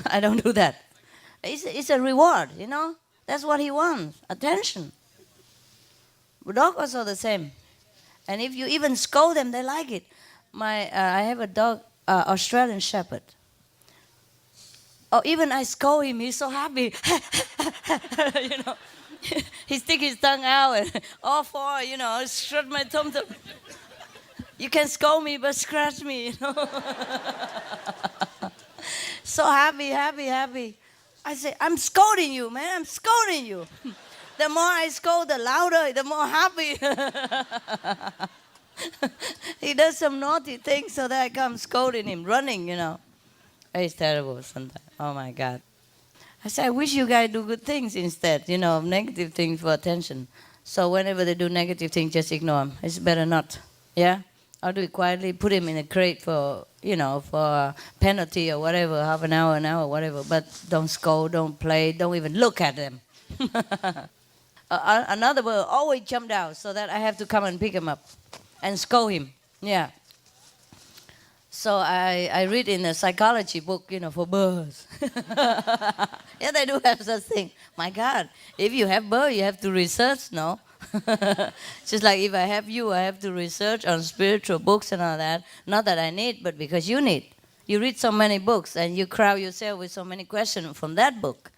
I don't do that. It's a reward, you know. That's what he wants, attention. The dog also the same. And if you even scold them, they like it. I have a dog, Australian Shepherd. Oh, even I scold him, he's so happy. You know, he stick his tongue out and all four, you know, strut my tum tum. You can scold me, but scratch me, you know. So happy, happy, happy. I say, I'm scolding you, man. I'm scolding you. The more I scold, the louder, the more happy. He does some naughty things, so that I come scolding him, running, you know. It's terrible sometimes. Oh, my God. I say, I wish you guys do good things instead, you know, negative things for attention. So whenever they do negative things, just ignore them. It's better not. Yeah? I'll do it quietly, put him in a crate for, you know, for penalty or whatever, half an hour, whatever. But don't scold, don't play, don't even look at them. Another bird always jump down so that I have to come and pick him up and scold him. Yeah. So I read in a psychology book, you know, for birds. Yeah, they do have such thing. My God, if you have birds, you have to research, no? Just like if I have you, I have to research on spiritual books and all that. Not that I need, but because you need. You read so many books and you crowd yourself with so many questions from that book.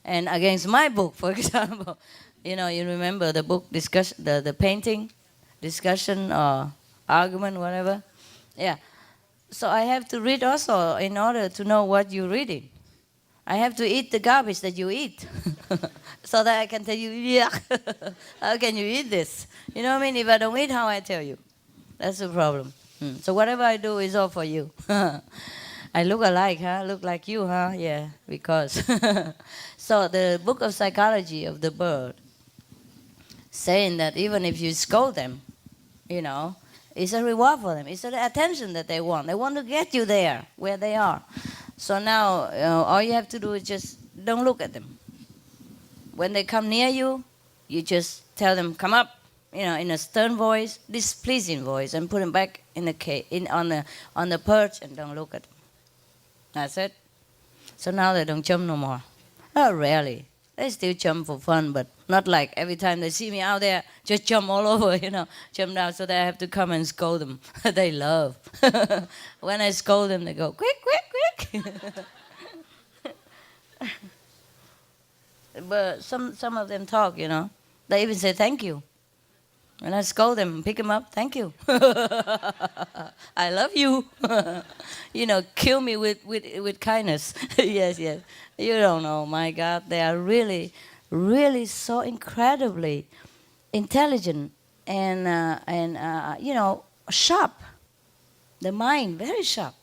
And against my book, for example, you know, you remember the book discussion, the painting discussion or argument, whatever. Yeah. So I have to read also in order to know what you're reading. I have to eat the garbage that you eat. So that I can tell you, yeah, how can you eat this? You know what I mean? If I don't eat, how I tell you? That's the problem. So whatever I do is all for you. I look alike, huh? Look like you, huh? Yeah, because. So the book of psychology of the bird, saying that even if you scold them, you know, it's a reward for them. It's the attention that they want. They want to get you there, where they are. So now, all you have to do is just don't look at them. When they come near you, you just tell them, come up, you know, in a stern voice, displeasing voice, and put them back in the on the perch and don't look at them. That's it. So now they don't jump no more. Oh, rarely. They still jump for fun, but not like every time they see me out there, just jump all over, you know, jump down so that I have to come and scold them. They love. When I scold them, they go, quick, quick, quick. But some of them talk, you know. They even say thank you. When I scold them, pick them up, thank you. I love you. You know, kill me with kindness. Yes, yes. You don't know, my God. They are really, really so incredibly intelligent and you know, sharp. The mind, very sharp.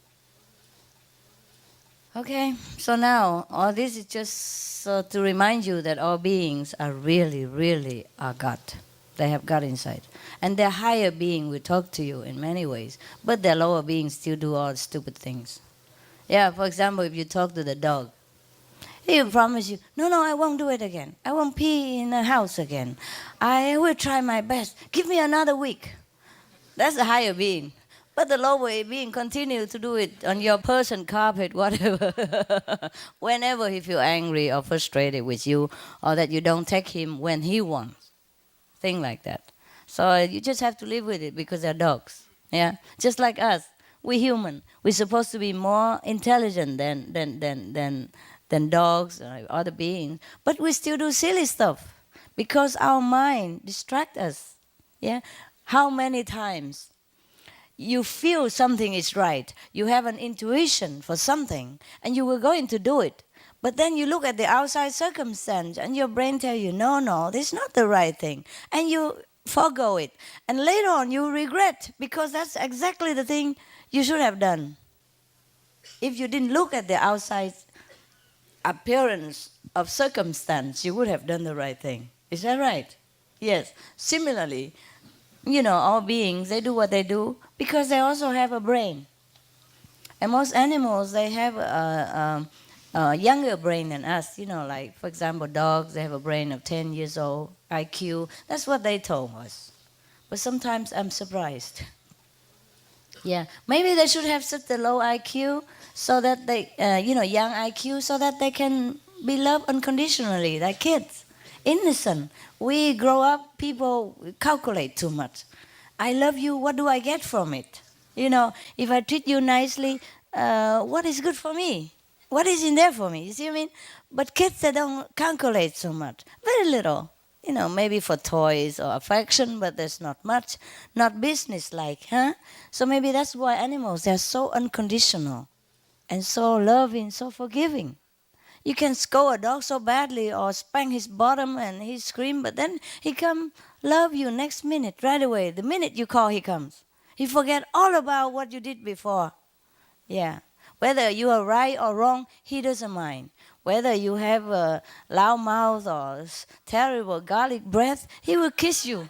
Okay, so now all this is just to remind you that all beings are really, really are God. They have God inside. And their higher being will talk to you in many ways, but their lower beings still do all stupid things. Yeah, for example, if you talk to the dog, he will promise you, no, I won't do it again. I won't pee in the house again. I will try my best. Give me another week. That's the higher being. But the lower being continue to do it on your person, carpet, whatever. Whenever he feel angry or frustrated with you, or that you don't take him when he wants. Thing like that. So you just have to live with it because they're dogs. Yeah, just like us. We're human. We're supposed to be more intelligent than dogs or other beings. But we still do silly stuff because our mind distracts us. Yeah. How many times you feel something is right, you have an intuition for something, and you were going to do it. But then you look at the outside circumstance, and your brain tells you, no, this is not the right thing. And you forego it. And later on, you regret, because that's exactly the thing you should have done. If you didn't look at the outside appearance of circumstance, you would have done the right thing. Is that right? Yes. Similarly, you know, all beings, they do what they do because they also have a brain. And most animals, they have a younger brain than us. You know, like, for example, dogs, they have a brain of 10 years old, IQ. That's what they told us. But sometimes I'm surprised. Yeah, maybe they should have such a low IQ so that they, young IQ, so that they can be loved unconditionally, like kids, innocent. We grow up, people calculate too much. I love you, what do I get from it? If I treat you nicely, what is good for me? What is in there for me? You see what I mean? But kids, they don't calculate so much. Very little. Maybe for toys or affection, but there's not much. Not business-like, huh? So maybe that's why animals, they're so unconditional and so loving, so forgiving. You can scold a dog so badly or spank his bottom and he scream, but then he come love you next minute, right away. The minute you call, he comes. He forget all about what you did before. Yeah. Whether you are right or wrong, he doesn't mind. Whether you have a loud mouth or terrible garlic breath, he will kiss you.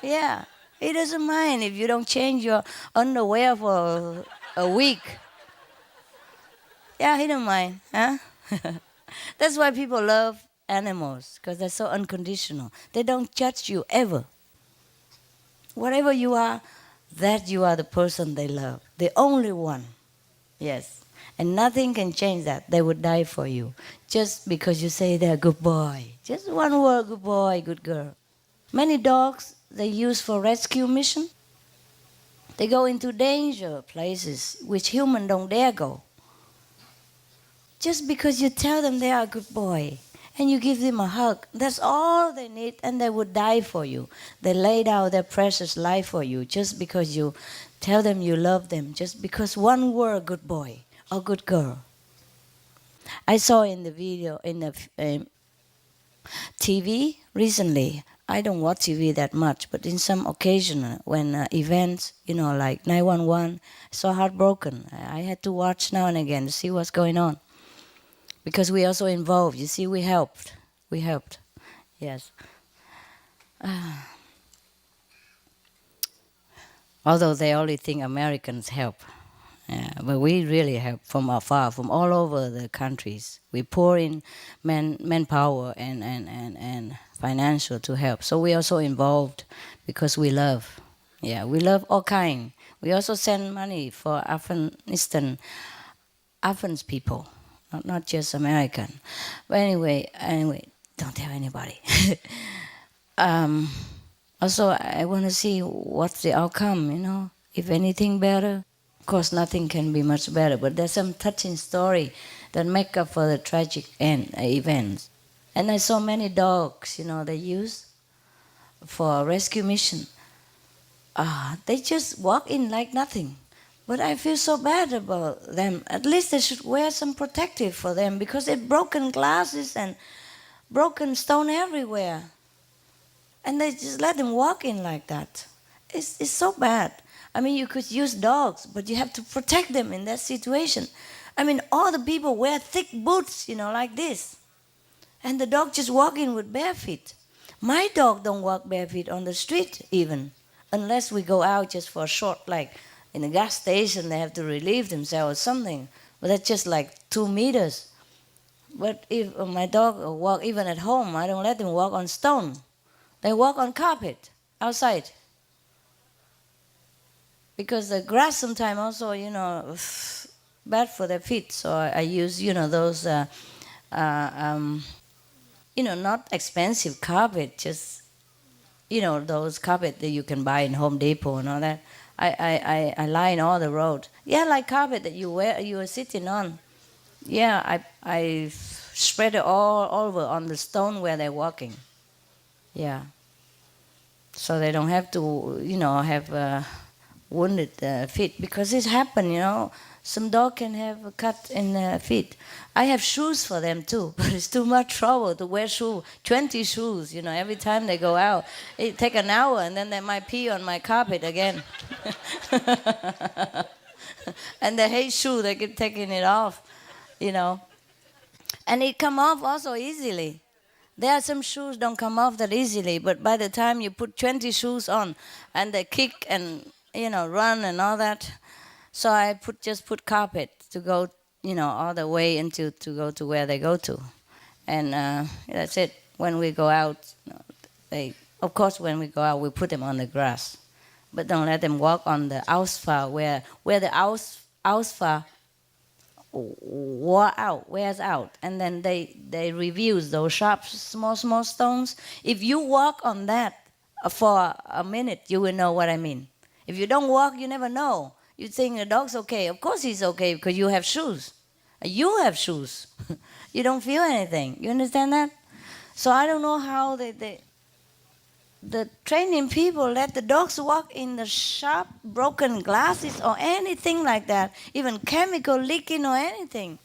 Yeah. He doesn't mind if you don't change your underwear for a week. Yeah, he don't mind. Huh? That's why people love animals, because they're so unconditional. They don't judge you ever. Whatever you are, that you are the person they love. The only one. Yes. And nothing can change that. They would die for you. Just because you say they're a good boy. Just one word, good boy, good girl. Many dogs, they use for rescue mission. They go into danger places which humans don't dare go. Just because you tell them they are a good boy and you give them a hug, that's all they need, and they would die for you. They laid out their precious life for you just because you tell them you love them, just because one word, good boy or good girl. I saw in the video, in the TV recently, I don't watch TV that much, but in some occasion when events, like 911, so heartbroken. I had to watch now and again to see what's going on. Because we also involved. You see, we helped. Yes. Although they only think Americans help. But we really help from afar, from all over the countries. We pour in manpower and financial to help. So we also involved because we love. Yeah, we love all kind. We also send money for Afghanistan people. Not just American. But anyway, don't tell anybody. Also, I want to see what's the outcome, if anything better. Of course, nothing can be much better, but there's some touching story that make up for the tragic events. And I saw many dogs, they use for rescue mission. They just walk in like nothing. But I feel so bad about them. At least they should wear some protective for them, because they've broken glasses and broken stone everywhere. And they just let them walk in like that. It's so bad. I mean, you could use dogs, but you have to protect them in that situation. I mean, all the people wear thick boots, like this. And the dog just walk in with bare feet. My dog don't walk bare feet on the street even, unless we go out just for a short, like in a gas station, they have to relieve themselves or something. But that's just like 2 meters. But if my dog walk even at home, I don't let them walk on stone. They walk on carpet outside. Because the grass sometimes also, bad for their feet. So I use, those, not expensive carpet, just, those carpet that you can buy in Home Depot and all that. I line all the road. Yeah, like carpet that you are sitting on. Yeah, I spread it all over on the stone where they're walking. Yeah. So they don't have to, have wounded feet, because it happened, Some dog can have a cut in their feet. I have shoes for them too, but it's too much trouble to wear 20 shoes, every time they go out. It take an hour and then they might pee on my carpet again. And they hate shoe, they keep taking it off, And it come off also easily. There are some shoes don't come off that easily, but by the time you put 20 shoes on and they kick and, run and all that, so I just put carpet to go, all the way to go to where they go to. And that's it. When we go out, when we go out, we put them on the grass. but don't let them walk on the alpha where the alpha wears out, and then they reveal those sharp, small stones. If you walk on that for a minute, you will know what I mean. If you don't walk, you never know. You think the dog's okay. Of course he's okay because you have shoes. You have shoes. You don't feel anything. You understand that? So I don't know how the training people let the dogs walk in the sharp, broken glasses or anything like that, even chemical leaking or anything,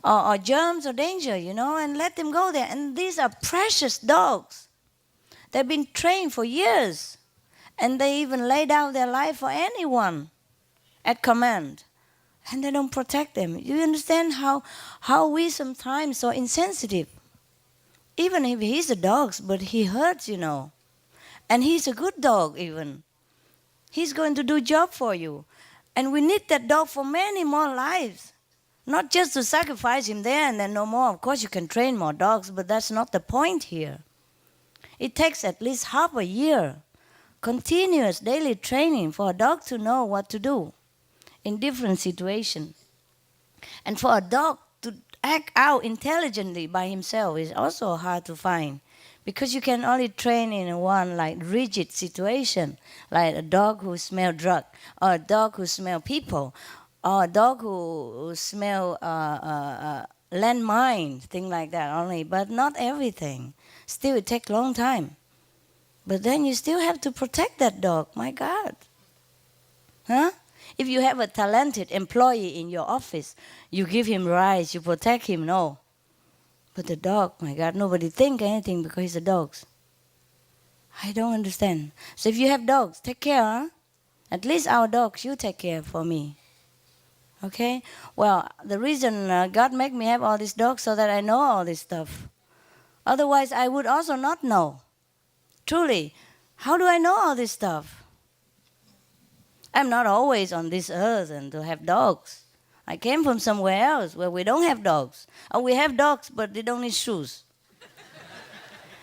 or germs or danger, and let them go there. And these are precious dogs. They've been trained for years, and they even lay down their life for anyone at command, and they don't protect them. You understand how we sometimes so insensitive? Even if he's a dog, but he hurts, and he's a good dog even. He's going to do job for you. And we need that dog for many more lives. Not just to sacrifice him there and then no more. Of course you can train more dogs, but that's not the point here. It takes at least half a year, continuous daily training for a dog to know what to do in different situations. And for a dog to act out intelligently by himself is also hard to find. Because you can only train in one rigid situation, like a dog who smells drug, or a dog who smells people, or a dog who smells landmine, things like that only, but not everything. Still, it takes a long time. But then you still have to protect that dog, my God. Huh? If you have a talented employee in your office, you give him rights, you protect him, no. But the dog, my God, nobody think anything because he's a dog. I don't understand. So if you have dogs, take care, huh? At least our dogs, you take care for me. Okay? Well, the reason God made me have all these dogs so that I know all this stuff. Otherwise, I would also not know. Truly, how do I know all this stuff? I'm not always on this earth and to have dogs. I came from somewhere else where we don't have dogs. Or we have dogs, but they don't need shoes.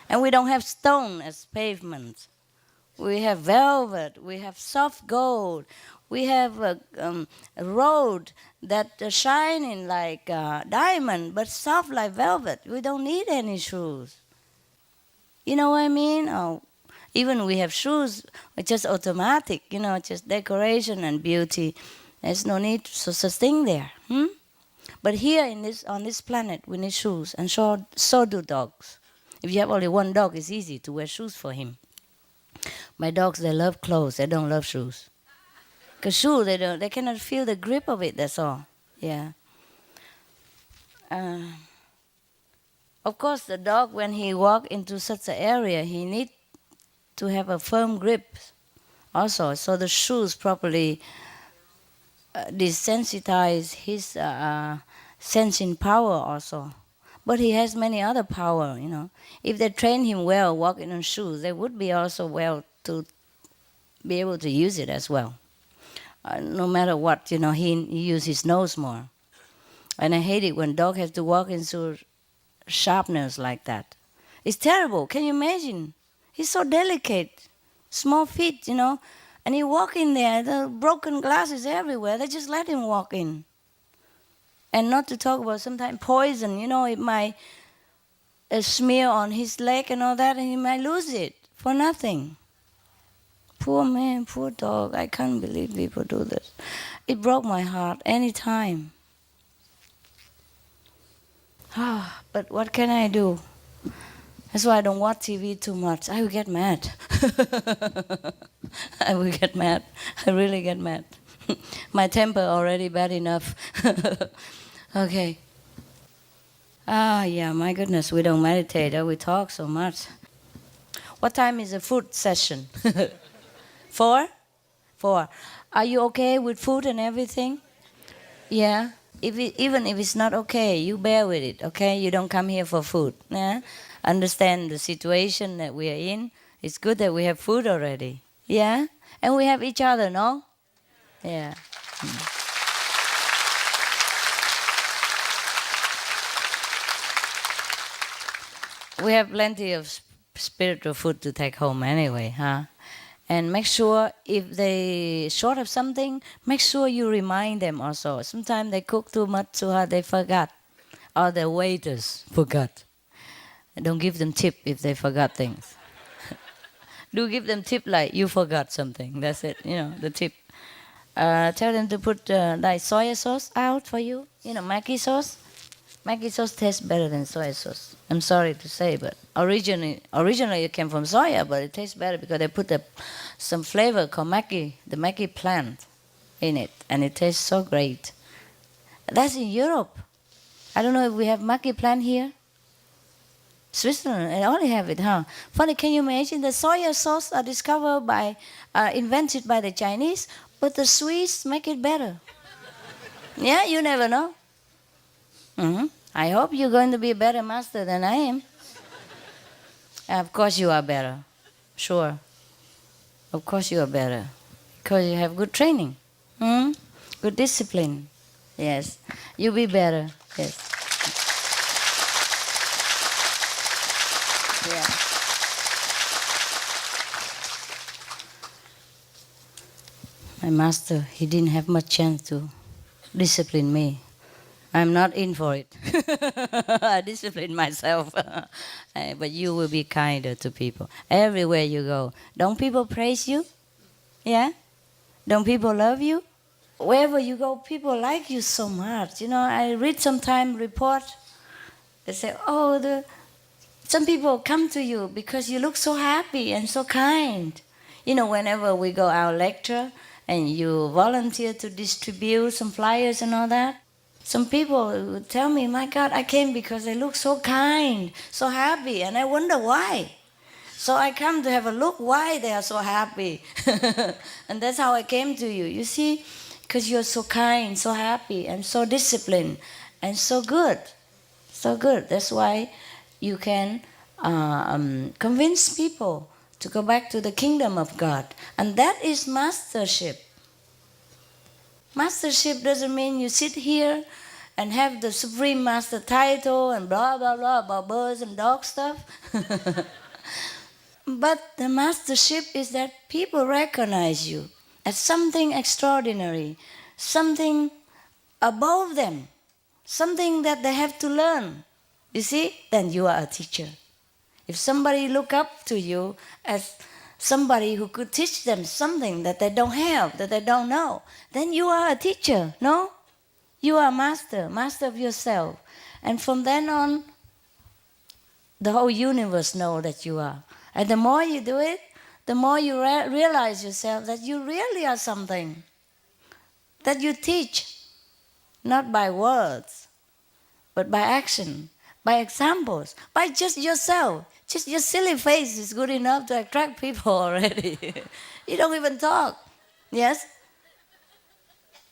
And we don't have stone as pavement. We have velvet. We have soft gold. We have a road that shining like diamond, but soft like velvet. We don't need any shoes. You know what I mean? Oh, even we have shoes, it's just automatic, just decoration and beauty. There's no need to such thing there. But here on this planet, we need shoes, and so do dogs. If you have only one dog, it's easy to wear shoes for him. My dogs, they love clothes. They don't love shoes. Because shoes, they cannot feel the grip of it, that's all. Yeah. Of course, the dog, when he walks into such an area, he needs to have a firm grip also. So the shoes properly desensitize his sensing power also. But he has many other power, If they train him well, walking on shoes, they would be also well to be able to use it as well. No matter what, he uses his nose more. And I hate it when dog has to walk into sharpness like that. It's terrible. Can you imagine? He's so delicate, small feet, and he walk in there, the broken glasses everywhere. They just let him walk in. And not to talk about sometimes poison, it might smear on his leg and all that, and he might lose it for nothing. Poor man, poor dog. I can't believe people do this. It broke my heart any time. But what can I do? That's why I don't watch TV too much. I will get mad. I will get mad. I really get mad. My temper already bad enough. Okay. Yeah, my goodness, we don't meditate. We talk so much. What time is the food session? 4? 4. Are you okay with food and everything? Yeah. Even if it's not okay, you bear with it, okay? You don't come here for food. Yeah? Understand the situation that we are in. It's good that we have food already. Yeah? And we have each other, no? Yeah. We have plenty of spiritual food to take home anyway, huh? And make sure if they short of something, make sure you remind them also. Sometimes they cook too much, too hard, they forgot. Or the waiters forgot. Don't give them tip if they forgot things. Do give them tip like you forgot something. That's it, the tip. Tell them to put like soy sauce out for you. Maggi sauce. Maggi sauce tastes better than soy sauce. I'm sorry to say, but originally it came from soya, but it tastes better because they put some flavor called Maggi, the Maggi plant, in it, and it tastes so great. That's in Europe. I don't know if we have Maggi plant here. Switzerland, I only have it, huh? Funny, can you imagine the soya sauce are discovered invented by the Chinese, but the Swiss make it better. Yeah, you never know. I hope you're going to be a better master than I am. Of course you are better. Sure. Of course you are better. Because you have good training. Good discipline. Yes. You'll be better. Yes. Yeah. My master, he didn't have much chance to discipline me. I'm not in for it. I discipline myself. But you will be kinder to people. Everywhere you go. Don't people praise you? Yeah? Don't people love you? Wherever you go, people like you so much. I read sometime report. They say, some people come to you because you look so happy and so kind. Whenever we go out lecture and you volunteer to distribute some flyers and all that, some people would tell me, my God, I came because they look so kind, so happy, and I wonder why. So I come to have a look why they are so happy. And that's how I came to you. You see, because you're so kind, so happy, and so disciplined, and so good. So good. That's why you can convince people to go back to the kingdom of God. And that is mastership. Mastership doesn't mean you sit here and have the supreme master title and blah, blah, blah about birds and dog stuff. But the mastership is that people recognize you as something extraordinary, something above them, something that they have to learn. You see, then you are a teacher. If somebody look up to you as somebody who could teach them something that they don't have, that they don't know, then you are a teacher, no? You are a master of yourself. And from then on, the whole universe knows that you are. And the more you do it, the more you realize yourself that you really are something. That you teach, not by words, but by action, by examples, by just yourself. Just your silly face is good enough to attract people already. You don't even talk. Yes?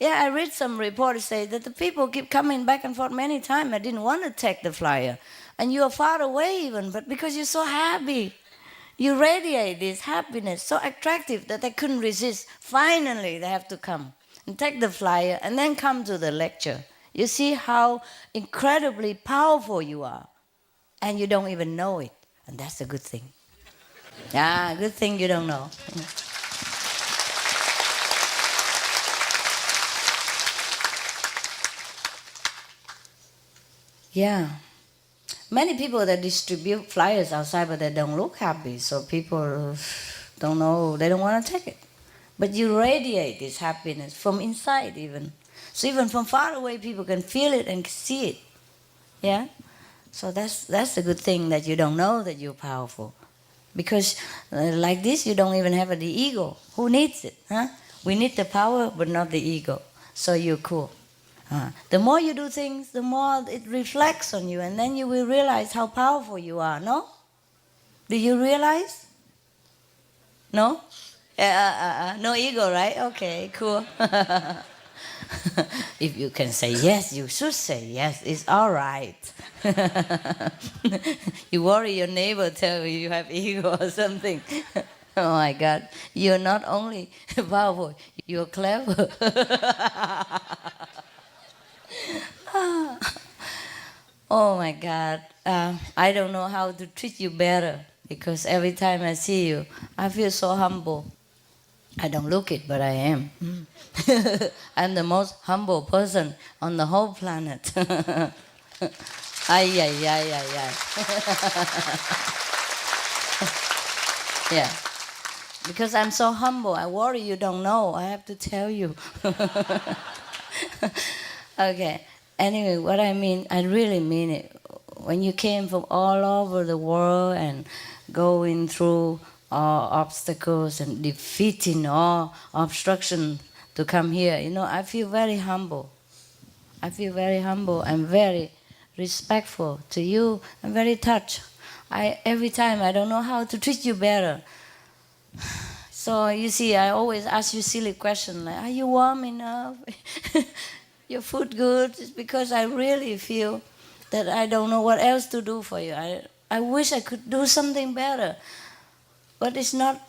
Yeah, I read some reports say that the people keep coming back and forth many times. I didn't want to take the flyer. And you are far away even, but because you're so happy, you radiate this happiness, so attractive that they couldn't resist. Finally, they have to come and take the flyer and then come to the lecture. You see how incredibly powerful you are. And you don't even know it. And that's a good thing. Yeah, good thing you don't know. Yeah. Many people that distribute flyers outside, but they don't look happy. So people don't know, they don't want to take it. But you radiate this happiness from inside even. So even from far away, people can feel it and see it. Yeah? So that's a good thing that you don't know that you're powerful. Because like this, you don't even have the ego. Who needs it? Huh? We need the power, but not the ego. So you're cool. The more you do things, the more it reflects on you. And then you will realize how powerful you are, no? Do you realize? No? No ego, right? Okay, cool. If you can say yes, you should say yes. It's all right. You worry your neighbor tell you you have ego or something. Oh my God. You're not only powerful, you're clever. Oh my God. I don't know how to treat you better because every time I see you, I feel so humble. I don't look it, but I am. I'm the most humble person on the whole planet. Ay, ay, ay, ay, ay. Yeah. Because I'm so humble, I worry you don't know. I have to tell you. Okay. Anyway, what I mean, I really mean it. When you came from all over the world and going through all obstacles and defeating all obstruction to come here, I feel very humble. I feel very humble and very respectful to you. I'm very touched. Every time I don't know how to treat you better. So you see, I always ask you silly questions like, are you warm enough? Your food good? It's because I really feel that I don't know what else to do for you. I wish I could do something better, but it's not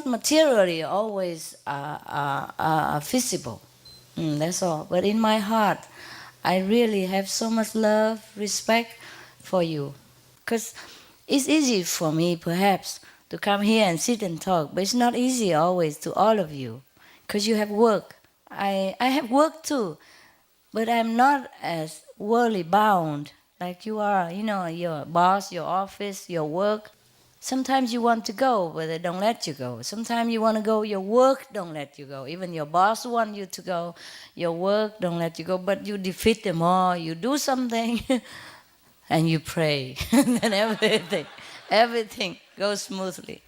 materially always visible. That's all. But in my heart, I really have so much love, respect for you, because it's easy for me, perhaps, to come here and sit and talk, but it's not easy always to all of you, because you have work. I have work too, but I'm not as worldly bound like you are. Your boss, your office, your work. Sometimes you want to go, but they don't let you go. Sometimes you want to go, your work don't let you go. Even your boss wants you to go, your work don't let you go, but you defeat them all. You do something and you pray, and then everything goes smoothly.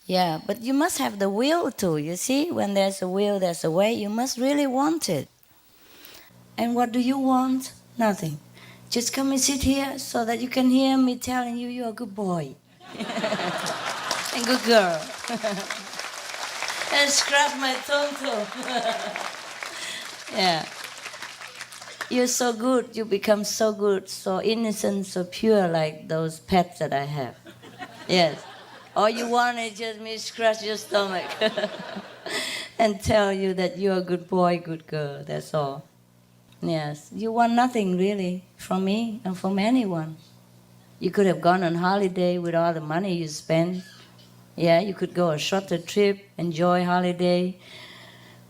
Yeah, but you must have the will too. You see, when there's a will, there's a way. You must really want it. And what do you want? Nothing. Just come and sit here so that you can hear me telling you you're a good boy and good girl. And scratch my tongue too. Yeah. You're so good. You become so good, so innocent, so pure, like those pets that I have. Yes. All you want is just me scratch your stomach and tell you that you're a good boy, good girl. That's all. Yes. You want nothing really from me and from anyone. You could have gone on holiday with all the money you spend. Yeah, you could go a shorter trip, enjoy holiday,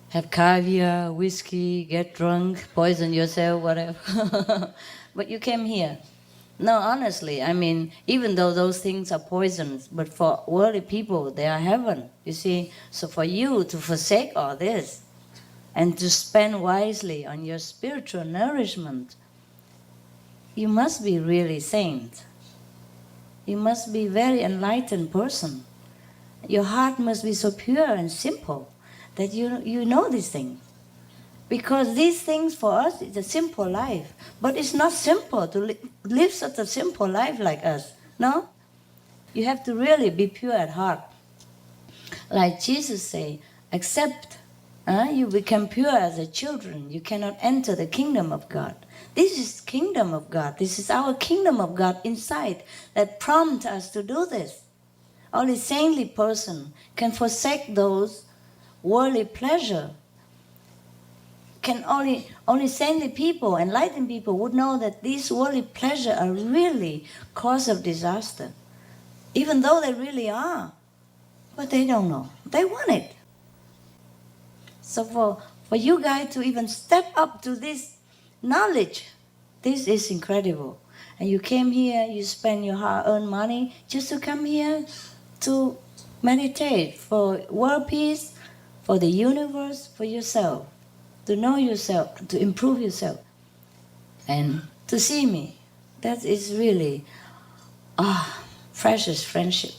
have caviar, whiskey, get drunk, poison yourself, whatever. But you came here. No, honestly, I mean, even though those things are poisons, but for worldly people, they are heaven, you see. So for you to forsake all this and to spend wisely on your spiritual nourishment, you must be really saint. You must be a very enlightened person. Your heart must be so pure and simple that you know these things. Because these things for us is a simple life. But it's not simple to live such a simple life like us. No? You have to really be pure at heart. Like Jesus say, except you become pure as a children, you cannot enter the kingdom of God. This is kingdom of God. This is our kingdom of God inside that prompts us to do this. Only saintly person can forsake those worldly pleasure. Can only saintly people, enlightened people would know that these worldly pleasure are really cause of disaster. Even though they really are. But they don't know. They want it. So for you guys to even step up to this knowledge, this is incredible. And you came here, you spend your hard-earned money just to come here to meditate for world peace, for the universe, for yourself. To know yourself, to improve yourself, and to see me. That is really precious friendship.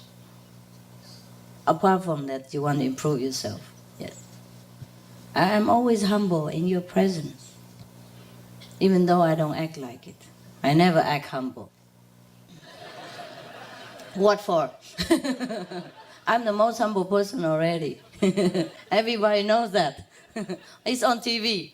Apart from that, you want to improve yourself. Yes. I am always humble in your presence, even though I don't act like it. I never act humble. What for? I'm the most humble person already. Everybody knows that. It's on TV.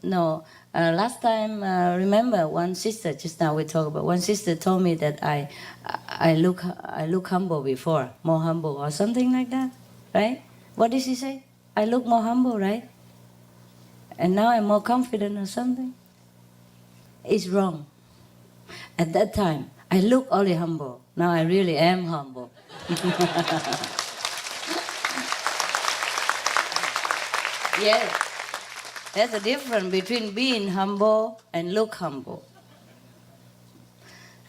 No, last time, remember one sister, just now we talked about, one sister told me that I look humble before, more humble or something like that, right? What did she say? I look more humble, right? And now I'm more confident or something? It's wrong. At that time, I look only humble. Now I really am humble. Yes. There's a difference between being humble and look humble.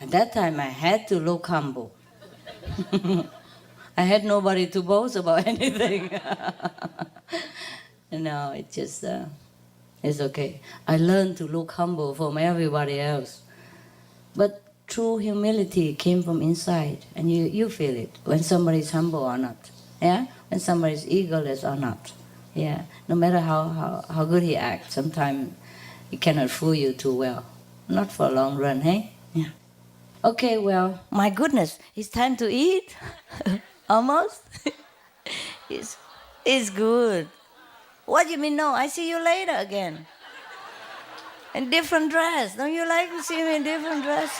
At that time, I had to look humble. I had nobody to boast about anything. No, it's just, it's okay. I learned to look humble from everybody else. But true humility came from inside, and you feel it when somebody's humble or not. Yeah? When somebody's egoless or not. Yeah? No matter how good he acts, sometimes he cannot fool you too well. Not for a long run, hey? Yeah. Okay, well, my goodness, it's time to eat. Almost. It's good. What do you mean no? I see you later again. In different dress. Don't you like to see me in different dress?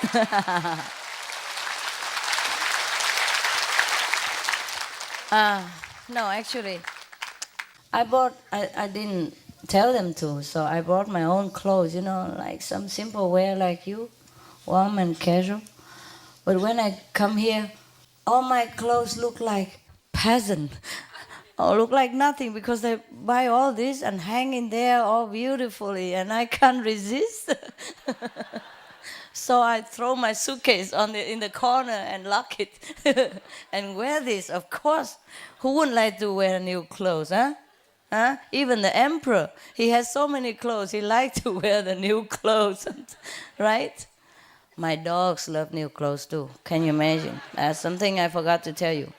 No, actually, I didn't tell them to, so I brought my own clothes, like some simple wear like you, warm and casual. But when I come here, all my clothes look like peasant. Or look like nothing because they buy all this and hang in there all beautifully and I can't resist. So I throw my suitcase in the corner and lock it and wear this, of course. Who wouldn't like to wear new clothes, huh? Huh? Even the emperor, he has so many clothes, he likes to wear the new clothes, right? My dogs love new clothes too. Can you imagine? That's something I forgot to tell you.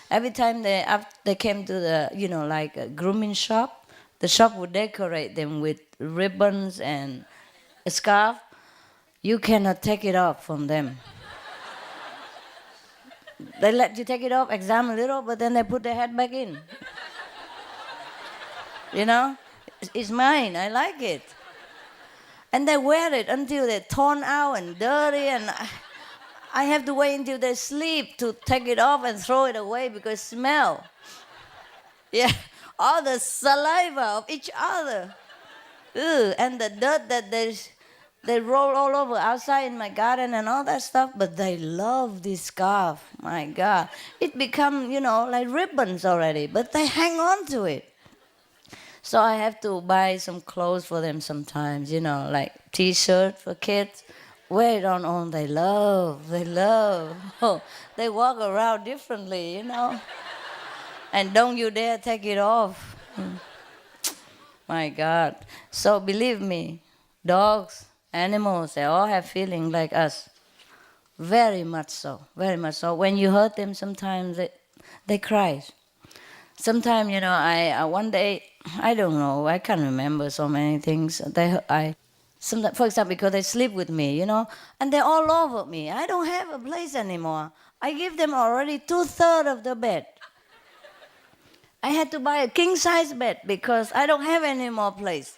Every time they came to the, like a grooming shop, the shop would decorate them with ribbons and a scarf. You cannot take it off from them. They let you take it off, examine a little, but then they put their head back in. It's mine, I like it. And they wear it until they're torn out and dirty, and I have to wait until they sleep to take it off and throw it away because it smells. Yeah, all the saliva of each other. Ugh, and the dirt that they roll all over outside in my garden and all that stuff, but they love this scarf. My God. It become, like ribbons already, but they hang on to it. So I have to buy some clothes for them sometimes, like T-shirt for kids. Wear it on. They love. Oh, they walk around differently, And don't you dare take it off. My God. So believe me, dogs, animals, they all have feelings like us. Very much so, very much so. When you hurt them, sometimes they cry. Sometimes, I one day, I don't know, I can't remember so many things. Sometimes, for example, because they sleep with me, and they're all over me. I don't have a place anymore. I give them already 2/3 of the bed. I had to buy a king-size bed because I don't have any more place.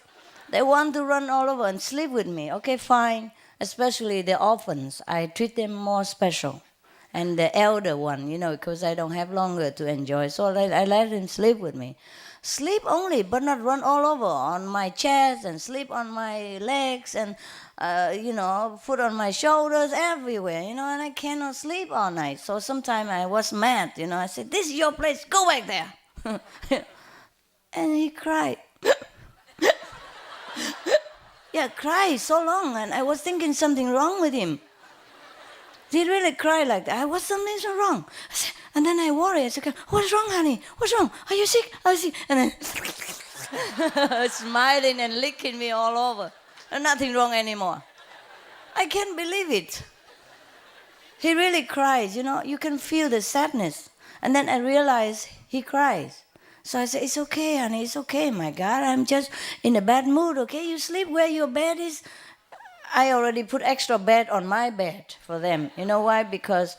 They want to run all over and sleep with me. Okay, fine. Especially the orphans. I treat them more special. And the elder one, because I don't have longer to enjoy. So I let them sleep with me. Sleep only, but not run all over on my chest and sleep on my legs and, foot on my shoulders, everywhere, and I cannot sleep all night. So sometimes I was mad, I said, this is your place, go back there. And he cried. Yeah, cried so long, and I was thinking something wrong with him. He really cried like that. Was something so wrong? And then I worry. I said, what's wrong, honey? What's wrong? Are you sick? Are you sick? And then smiling and licking me all over. And nothing wrong anymore. I can't believe it. He really cries, You can feel the sadness. And then I realize he cries. So I said, it's okay, honey. It's okay, my God. I'm just in a bad mood, okay? You sleep where your bed is. I already put extra bed on my bed for them. You know why? Because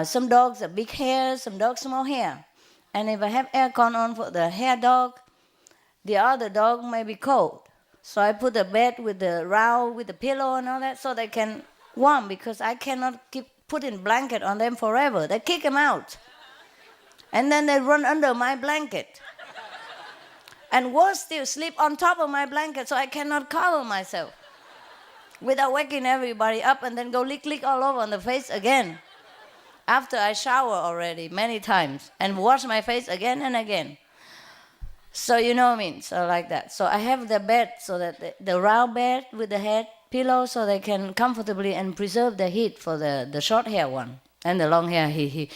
some dogs are big hair, some dogs small hair. And if I have aircon on for the hair dog, the other dog may be cold. So I put the bed with the round, with the pillow and all that, so they can warm, because I cannot keep putting blanket on them forever. They kick them out. And then they run under my blanket. And worse still, sleep on top of my blanket so I cannot cover myself. without waking everybody up and then go lick all over on the face again. After I shower already many times and wash my face again and again. So you know what I mean? So like that. So I have the bed so that the round bed with the head pillow so they can comfortably and preserve the heat for the short hair one. And the long hair, he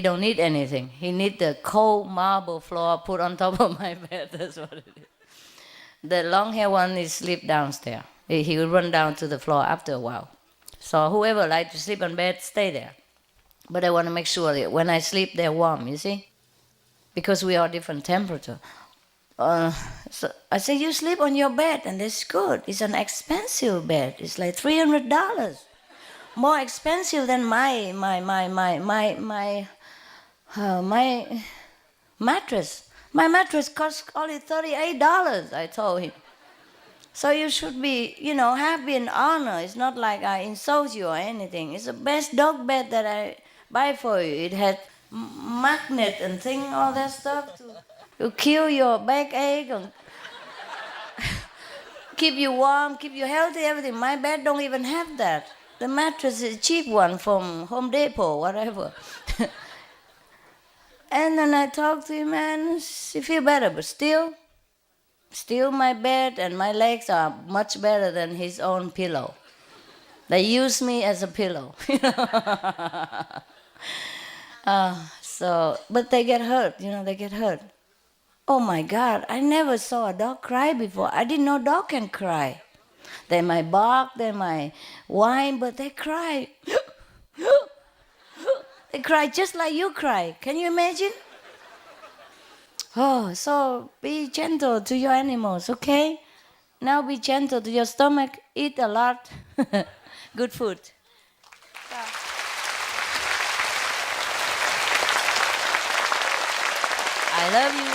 don't need anything. He need the cold marble floor put on top of my bed. That's what it is. The long hair one is sleep downstairs. He will run down to the floor after a while. So whoever like to sleep on bed, stay there. But I want to make sure that when I sleep, they're warm, you see? Because we are different temperature. So I say, you sleep on your bed, and that's good. It's an expensive bed. It's like $300. More expensive than my mattress. My mattress costs only $38, I told him. So you should be, happy and honored. It's not like I insult you or anything. It's the best dog bed that I buy for you. It had magnet and thing, all that stuff to kill your backache and keep you warm, keep you healthy, everything. My bed don't even have that. The mattress is a cheap one from Home Depot, whatever. And then I talked to him and he feel better, but still my bed and my legs are much better than his own pillow. They use me as a pillow. But they get hurt, they get hurt. Oh my God, I never saw a dog cry before. I didn't know dog can cry. They might bark, they might whine, but they cry. They cry just like you cry. Can you imagine? Oh, so be gentle to your animals, okay? Now be gentle to your stomach. Eat a lot. Good food. I love you.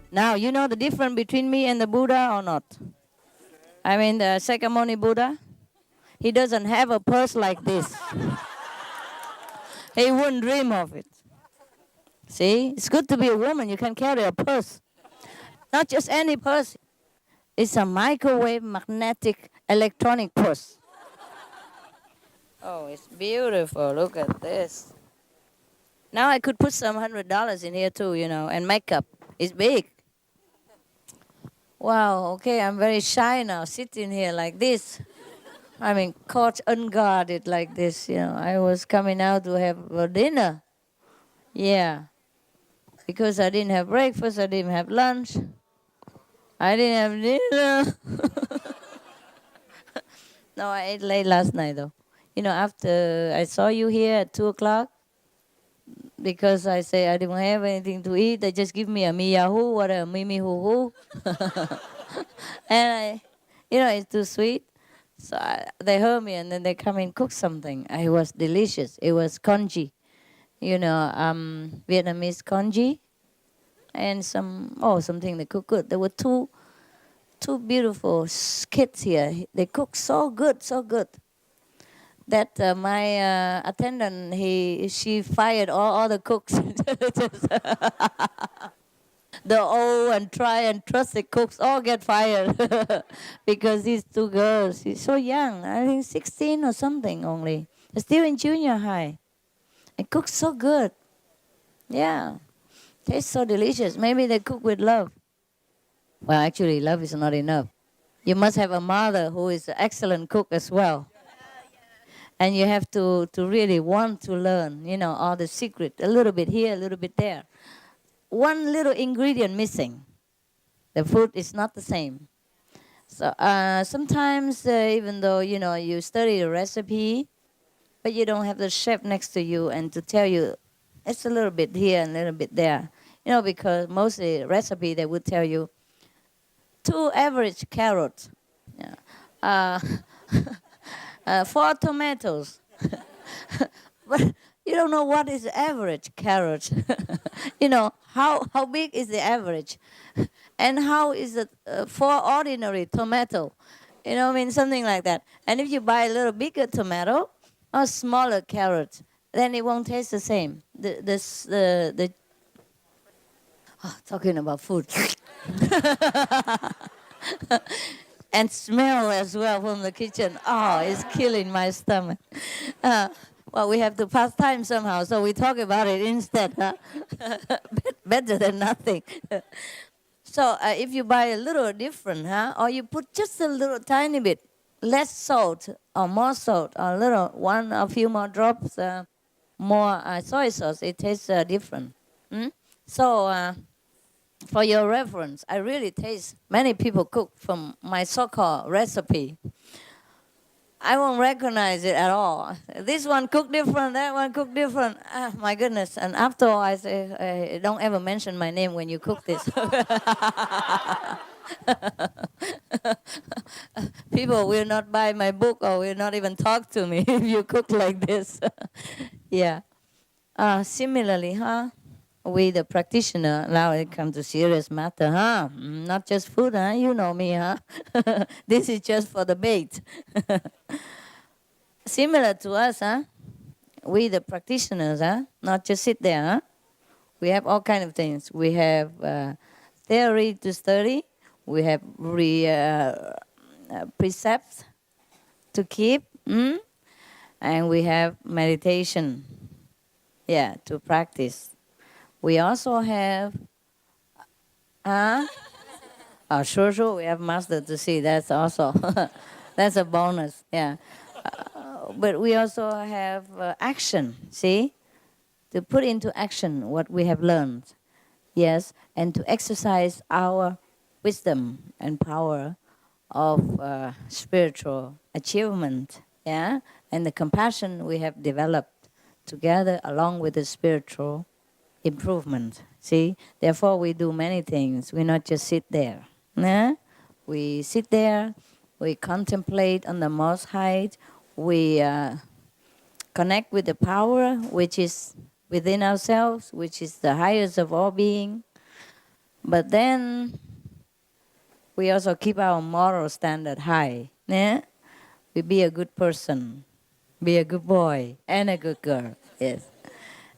Now, you know the difference between me and the Buddha or not? I mean, the Sakyamuni Buddha, he doesn't have a purse like this. He wouldn't dream of it. See, it's good to be a woman. You can carry a purse. Not just any purse. It's a microwave magnetic electronic purse. Oh, it's beautiful. Look at this. Now I could put some $100 in here too, and makeup. It's big. Wow, okay, I'm very shy now, sitting here like this. I mean, caught unguarded like this, I was coming out to have a dinner. Yeah. Because I didn't have breakfast, I didn't have lunch. I didn't have dinner. No, I ate late last night, though. After I saw you here at 2 o'clock, because I say I didn't have anything to eat, they just give me a miyahu, what a mimi hoo hoo. And it's too sweet. So they heard me and then they come and cook something. It was delicious. It was congee, Vietnamese congee, and something they cook good. There were two beautiful kids here. They cook so good, so good. That my attendant, she fired all the cooks. The old and try and trusted cooks all get fired because these two girls, she's so young, I think 16 or something only, still in junior high, and cooks so good. Yeah, tastes so delicious. Maybe they cook with love. Well, actually, love is not enough. You must have a mother who is an excellent cook as well. And you have to really want to learn, all the secret, a little bit here, a little bit there. One little ingredient missing, the food is not the same. So sometimes, even though, you study a recipe, but you don't have the chef next to you and to tell you, it's a little bit here and a little bit there. Because mostly recipe, they would tell you, 2 average carrots, yeah. 4 tomatoes. But you don't know what is the average carrot. How big is the average? And how is it 4 ordinary tomato? Something like that. And if you buy a little bigger tomato or smaller carrot, then it won't taste the same. Talking about food. And smell as well from the kitchen. Oh, it's killing my stomach. Well, we have to pass time somehow, so we talk about it instead. Huh? Better than nothing. So if you buy a little different, or you put just a little tiny bit less salt or more salt, or a few more drops more soy sauce, it tastes different. So for your reference, I really taste many people cook from my so-called recipe. I won't recognize it at all. This one cooked different, that one cooked different. My goodness. And after all, I say, don't ever mention my name when you cook this. People will not buy my book or will not even talk to me if you cook like this. Yeah. Similarly, we the practitioner, now it comes to serious matter, not just food, you know me, this is just for the bait. Similar to us, we the practitioners, not just sit there, we have all kind of things. We have theory to study, we have precepts to keep, and we have meditation, to practice. We also have, sure, we have master to see. That's also, that's a bonus, yeah. But we also have action, see? To put into action what we have learned, yes, and to exercise our wisdom and power of spiritual achievement, yeah, and the compassion we have developed together along with the spiritual improvement. See, therefore we do many things. We not just sit there. We sit there, we contemplate on the Most High, we connect with the power which is within ourselves, which is the highest of all being. But then we also keep our moral standard high. We be a good person, be a good boy and a good girl. Yes.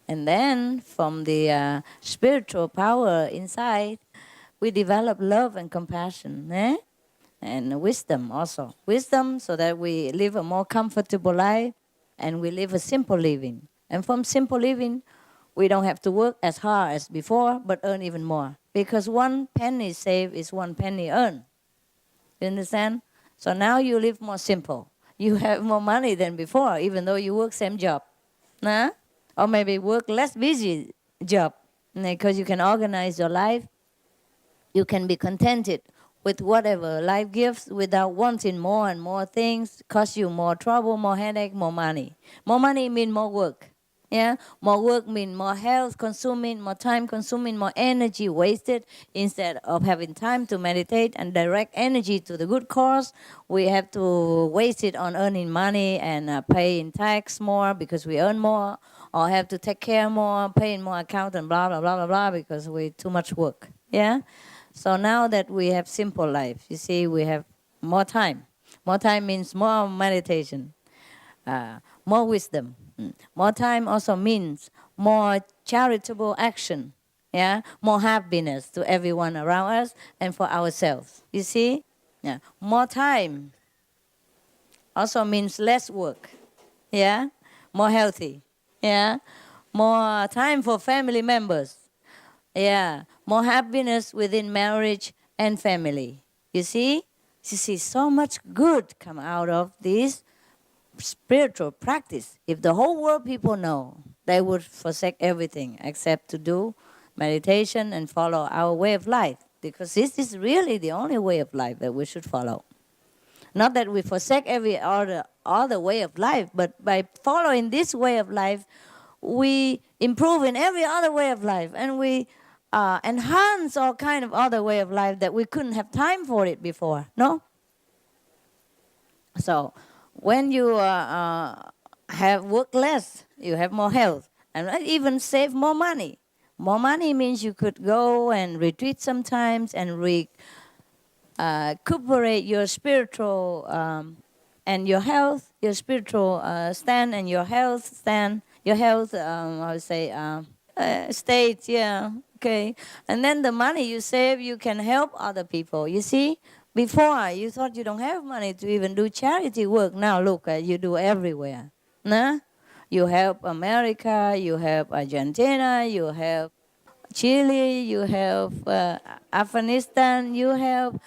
And then from the spiritual power inside, we develop love and compassion, and wisdom also. Wisdom so that we live a more comfortable life and we live a simple living. And from simple living, we don't have to work as hard as before, but earn even more. Because 1 penny saved is 1 penny earned. You understand? So now you live more simple. You have more money than before, even though you work same job. Or maybe work less busy job, because you can organize your life. You can be contented with whatever life gives without wanting more and more things. Cost you more trouble, more headache, more money. More money means more work. Yeah, more work means more health consuming, more time consuming, more energy wasted. Instead of having time to meditate and direct energy to the good cause, we have to waste it on earning money and paying tax more because we earn more, or have to take care more, paying more account and blah, blah, blah, blah, blah, because we too much work. Yeah? So now that we have simple life, you see, we have more time. More time means more meditation, more wisdom. More time also means more charitable action. Yeah, more happiness to everyone around us and for ourselves. You see? Yeah, more time also means less work. Yeah, more healthy. Yeah, more time for family members. Yeah, more happiness within marriage and family. You see? You see, so much good come out of this spiritual practice. If the whole world people know, they would forsake everything except to do meditation and follow our way of life. Because this is really the only way of life that we should follow. Not that we forsake every other way of life, but by following this way of life, we improve in every other way of life, and we enhance all kind of other way of life that we couldn't have time for it before. No. So when you have work less, you have more health, and even save more money. More money means you could go and retreat sometimes and recuperate your spiritual and your health, your spiritual stand and your health stand, your health, I would say, state, yeah, okay. And then the money you save, you can help other people. You see, before you thought you don't have money to even do charity work. Now look, you do everywhere. Nah? You help America, you help Argentina, you help Chile, you help Afghanistan, you help,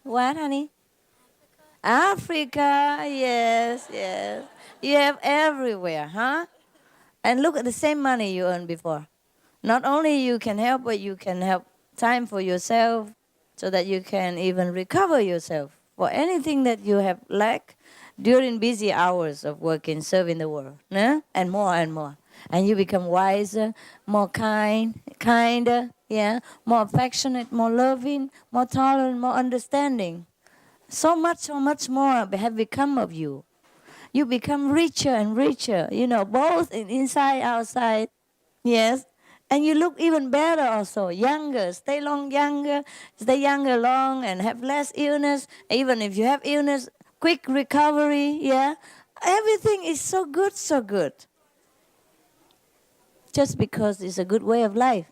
what, honey? Africa, yes, yes. You have everywhere, huh? And look at the same money you earned before. Not only you can help, but you can help time for yourself so that you can even recover yourself for anything that you have lacked during busy hours of working, serving the world, no? And more and more. And you become wiser, more kinder, yeah, more affectionate, more loving, more tolerant, more understanding. So much more have become of you. You become richer and richer, both inside, outside. Yes. And you look even better also, younger, stay younger long and have less illness. Even if you have illness, quick recovery, yeah. Everything is so good, so good. Just because it's a good way of life.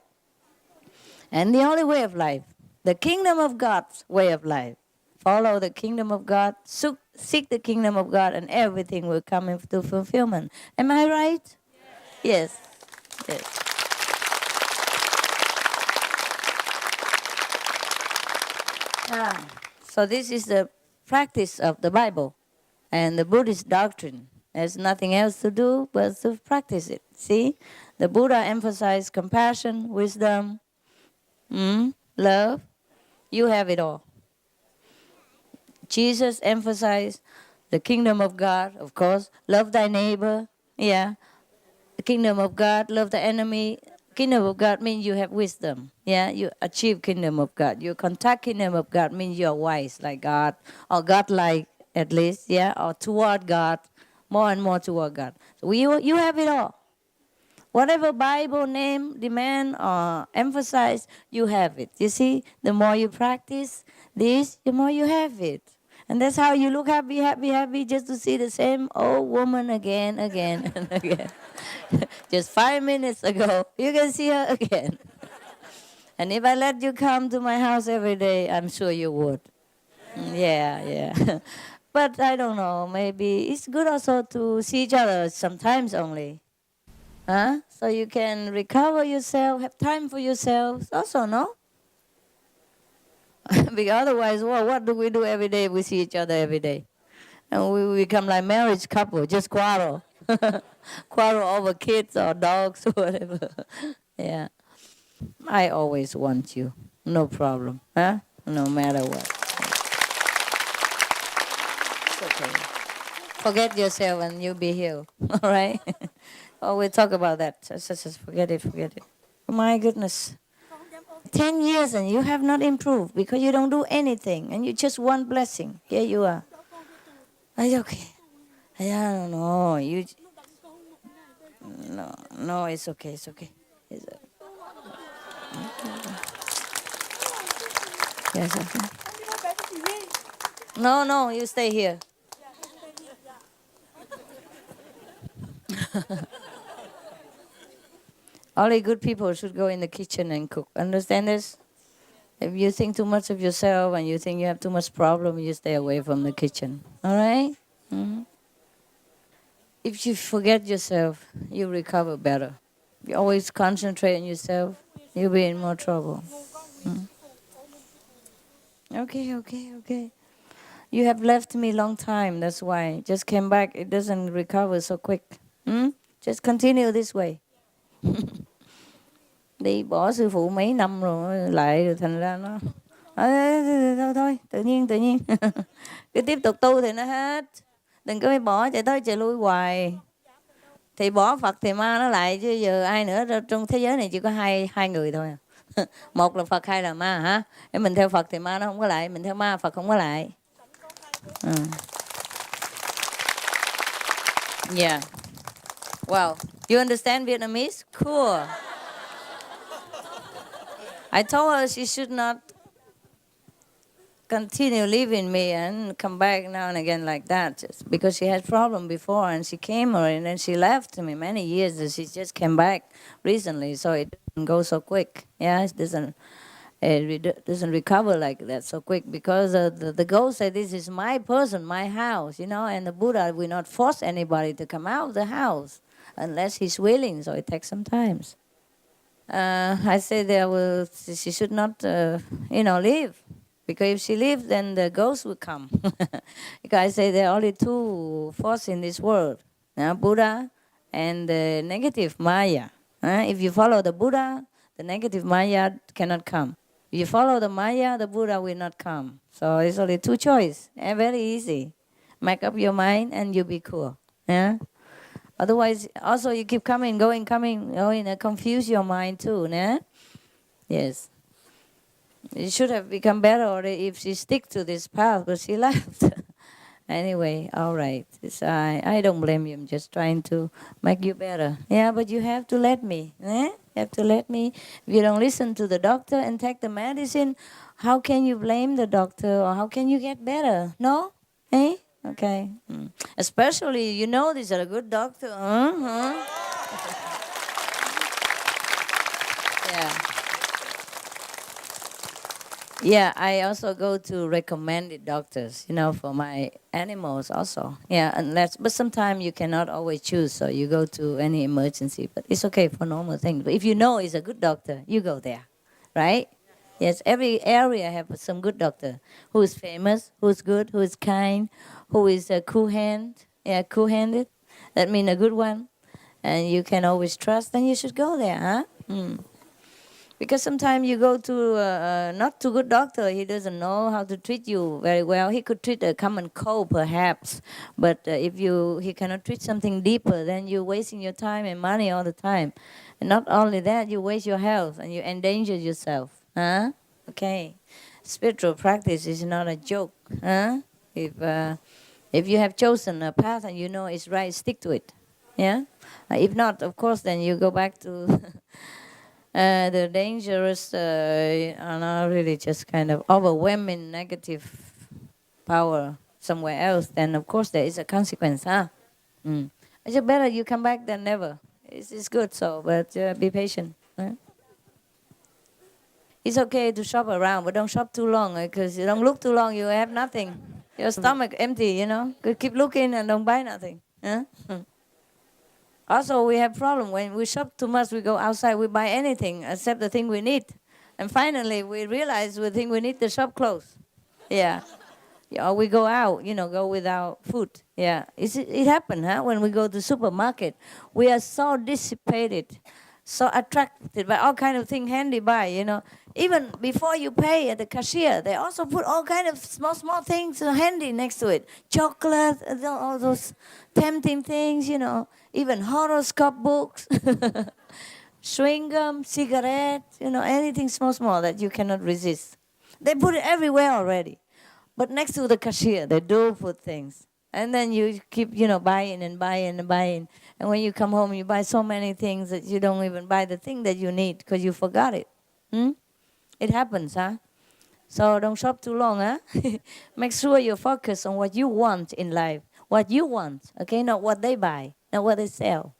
And the only way of life, the kingdom of God's way of life. Follow the kingdom of God, seek the kingdom of God, and everything will come into fulfillment. Am I right? Yes. Yes. So this is the practice of the Bible and the Buddhist doctrine. There's nothing else to do but to practice it. See? The Buddha emphasized compassion, wisdom, love. You have it all. Jesus emphasized the kingdom of God, of course. Love thy neighbor. Yeah. The kingdom of God, love the enemy. Kingdom of God means you have wisdom. Yeah, you achieve kingdom of God. You contact kingdom of God means you are wise like God, or God-like at least, yeah, or toward God, more and more toward God. So you have it all. Whatever Bible name, demand, or emphasize, you have it. You see, the more you practice this, the more you have it. And that's how you look happy, just to see the same old woman again, and again. Just 5 minutes ago, you can see her again. And if I let you come to my house every day, I'm sure you would. Yeah. But I don't know, maybe it's good also to see each other sometimes only. Huh? So you can recover yourself, have time for yourself also, no? Because otherwise, well, what do we do every day if we see each other every day? And we become like marriage couple, just quarrel. Quarrel over kids or dogs or whatever. Yeah. I always want you. No problem. Huh? No matter what. It's okay. Forget yourself and you'll be healed. All right? Oh, we'll talk about that. Just forget it. Oh, my goodness. 10 years and you have not improved because you don't do anything and you just want blessing. Here you are. It's okay. I don't know. No, it's okay. It's okay. Yes, okay. No, you stay here. Only good people should go in the kitchen and cook. Understand this? If you think too much of yourself and you think you have too much problem, you stay away from the kitchen. All right? Mhm. If you forget yourself, you recover better. You always concentrate on yourself, you'll be in more trouble. Okay. You have left me long time, that's why. Just came back, it doesn't recover so quick. Just continue this way. Đi bỏ sư phụ mấy năm rồi, lại rồi thành ra nó... Thôi, tự nhiên. Cứ tiếp tục tu thì nó hết. Đừng có phải bỏ chạy tới chạy lui hoài. Thì bỏ Phật thì ma nó lại, chứ giờ ai nữa. Trong thế giới này chỉ có hai người thôi. Một là Phật, hai là ma hả? Để mình theo Phật thì ma nó không có lại, mình theo ma Phật không có lại. Yeah. Wow. You understand Vietnamese? Cool. I told her she should not continue leaving me and come back now and again like that, just because she had problem before and she came already and then she left me many years and she just came back recently, so it doesn't go so quick. Yeah, it doesn't recover like that so quick, because the ghost said this is my person, my house, and the Buddha will not force anybody to come out of the house unless he's willing, so it takes some time. I say she should not, leave. Because if she leaves, then the ghost will come. Because I say there are only two forces in this world, Buddha and the negative Maya. If you follow the Buddha, the negative Maya cannot come. If you follow the Maya, the Buddha will not come. So it's only two choices. Very easy. Make up your mind and you'll be cool. Yeah? Otherwise, also you keep coming, going, confuse your mind too. Yeah? Yes. It should have become better already if she stick to this path, but she left. Anyway, all right. I don't blame you. I'm just trying to make you better. Yeah, but you have to let me. You have to let me. If you don't listen to the doctor and take the medicine, how can you blame the doctor, or how can you get better? No? Eh? Okay. Especially, these are a good doctor. Yeah. Yeah, I also go to recommended doctors, for my animals also. Yeah, but sometimes you cannot always choose, so you go to any emergency. But it's okay for normal things. But if you know it's a good doctor, you go there, right? Yes, every area have some good doctor who is famous, who is good, who is kind, who is cool-handed. Yeah, cool-handed. That means a good one. And you can always trust, then you should go there, huh? Because sometimes you go to not too good doctor, he doesn't know how to treat you very well. He could treat a common cold perhaps, but if he cannot treat something deeper, then you're wasting your time and money all the time. And not only that, you waste your health and you endanger yourself. Huh? Okay. Spiritual practice is not a joke. Huh? If you have chosen a path and you know it's right, stick to it. Yeah? If not, of course, then you go back to... the dangerous are not really just kind of overwhelming negative power somewhere else, then of course there is a consequence, huh? It's better you come back than never. It's good, but be patient. Huh? It's okay to shop around, but don't shop too long, because you don't look too long, you have nothing. Your stomach empty, Keep looking and don't buy nothing. Huh? Also, we have problem when we shop too much. We go outside, we buy anything except the thing we need, and finally we realize we think we need the shop closed. Yeah, or we go out, go without food. Yeah, it happened, huh? When we go to supermarket, we are so dissipated, so attracted by all kind of things handy by. Even before you pay at the cashier, they also put all kind of small things handy next to it. Chocolate, all those tempting things, even horoscope books, chewing gum, cigarettes, anything small that you cannot resist. They put it everywhere already. But next to the cashier, they do put things. And then you keep, buying and buying and buying. And when you come home, you buy so many things that you don't even buy the thing that you need because you forgot it. It happens, huh? So don't shop too long, huh? Make sure you focus on what you want in life. What you want, okay? Not what they buy, not what they sell.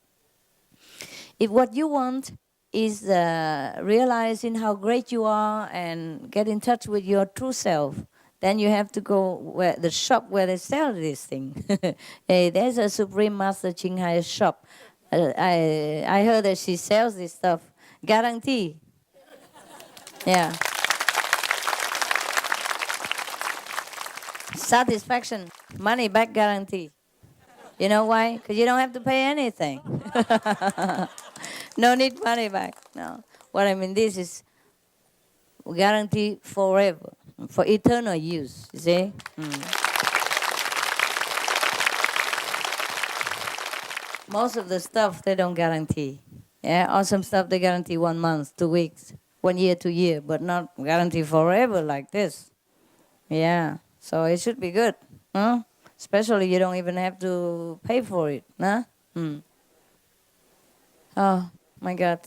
If what you want is realizing how great you are and get in touch with your true self. Then you have to go where the shop where they sell this thing. Hey, there's a Supreme Master Ching Hai shop. I heard that she sells this stuff. Guarantee. Yeah. Satisfaction. Money back guarantee. You know why? Because you don't have to pay anything. No need money back. No. What I mean, this is guarantee forever, for eternal use. You see? Most of the stuff they don't guarantee. Yeah, awesome stuff they guarantee 1 month, 2 weeks, 1 year, 2 years, but not guarantee forever like this. Yeah, so it should be good, huh? Especially you don't even have to pay for it, huh? Oh my God!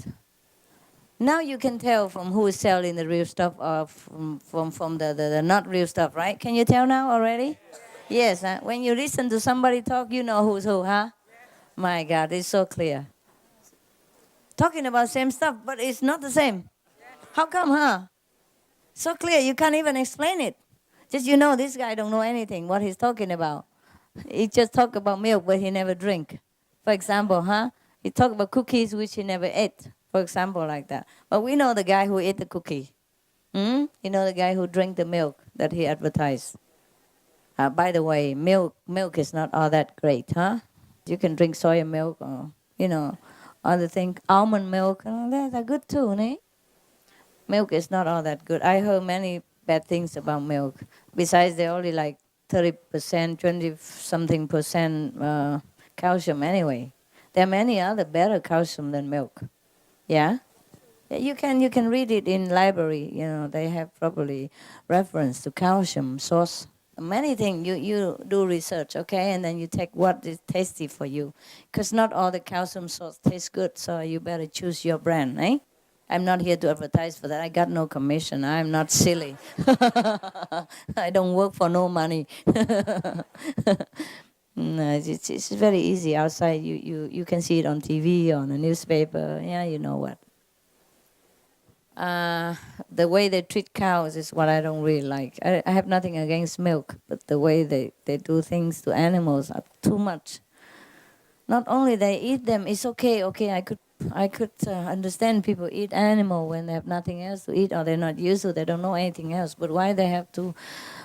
Now you can tell from who is selling the real stuff or from the not real stuff, right? Can you tell now already? Yes. Huh? When you listen to somebody talk, you know who's who, huh? My God, it's so clear. Talking about same stuff, but it's not the same. How come, huh? So clear, you can't even explain it. Just you know, this guy don't know anything, what he's talking about. He just talk about milk, but he never drink. For example, huh? He talk about cookies, which he never ate. For example, like that. But we know the guy who ate the cookie. You know the guy who drank the milk that he advertised. By the way, milk is not all that great, huh? You can drink soy milk or, other things. Almond milk, they're good too, eh? Milk is not all that good. I heard many bad things about milk. Besides, they're only like 30%, 20-something percent calcium anyway. There are many other better calcium than milk. Yeah? You can read it in library. They have probably reference to calcium source. Many things you do research, okay, and then you take what is tasty for you, because not all the calcium source tastes good. So you better choose your brand, eh? I'm not here to advertise for that. I got no commission. I'm not silly. I don't work for no money. No, it's very easy outside. You can see it on TV, on a newspaper. Yeah, you know what. The way they treat cows is what I don't really like. I have nothing against milk, but the way they do things to animals are too much. Not only they eat them, it's okay. I could understand people eat animal when they have nothing else to eat or they're not used to, they don't know anything else. But why they have to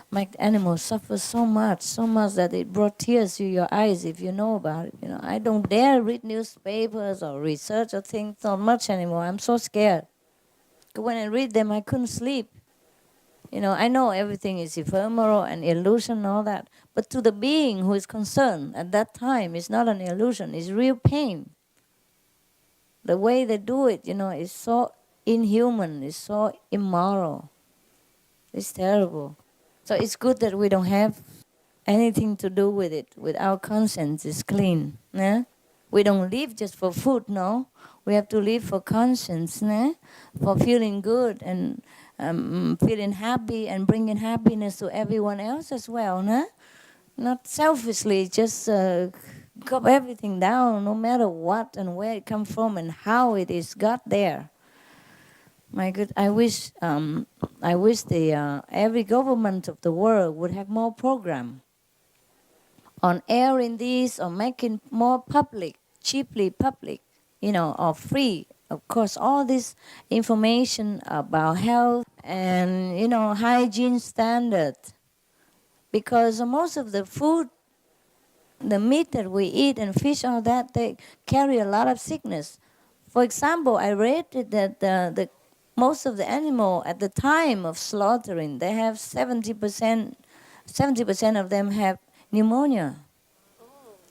make animals suffer so much that it brought tears to your eyes if you know about it. I don't dare read newspapers or research or think so much anymore. I'm so scared. When I read them, I couldn't sleep. I know everything is ephemeral and illusion and all that. But to the being who is concerned at that time, it's not an illusion, it's real pain. The way they do it, is so inhuman, it's so immoral. It's terrible. So it's good that we don't have anything to do with it, with our conscience is clean. Yeah? We don't live just for food, no. We have to live for conscience, for feeling good and feeling happy and bringing happiness to everyone else as well. Not selfishly, just cut everything down, no matter what and where it comes from and how it is got there. My good, I wish the every government of the world would have more program on airing these or making more public, cheaply public, or free. Of course, all this information about health and, hygiene standard. Because most of the food, the meat that we eat and fish, all that, they carry a lot of sickness. For example, I read that the most of the animal at the time of slaughtering, they have 70% of them have pneumonia.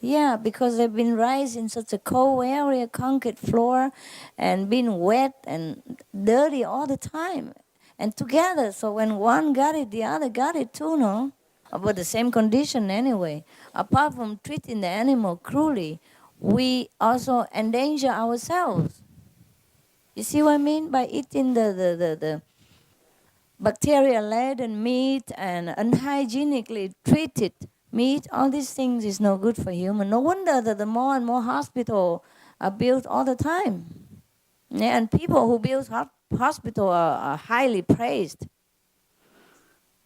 Yeah, because they've been raised in such a cold area, concrete floor, and been wet and dirty all the time. And together, so when one got it, the other got it too, no? But the same condition anyway. Apart from treating the animal cruelly, we also endanger ourselves. You see what I mean? By eating the bacteria-laden meat and unhygienically treated meat, all these things is no good for human. No wonder that the more and more hospitals are built all the time. Yeah, and people who build hospital are highly praised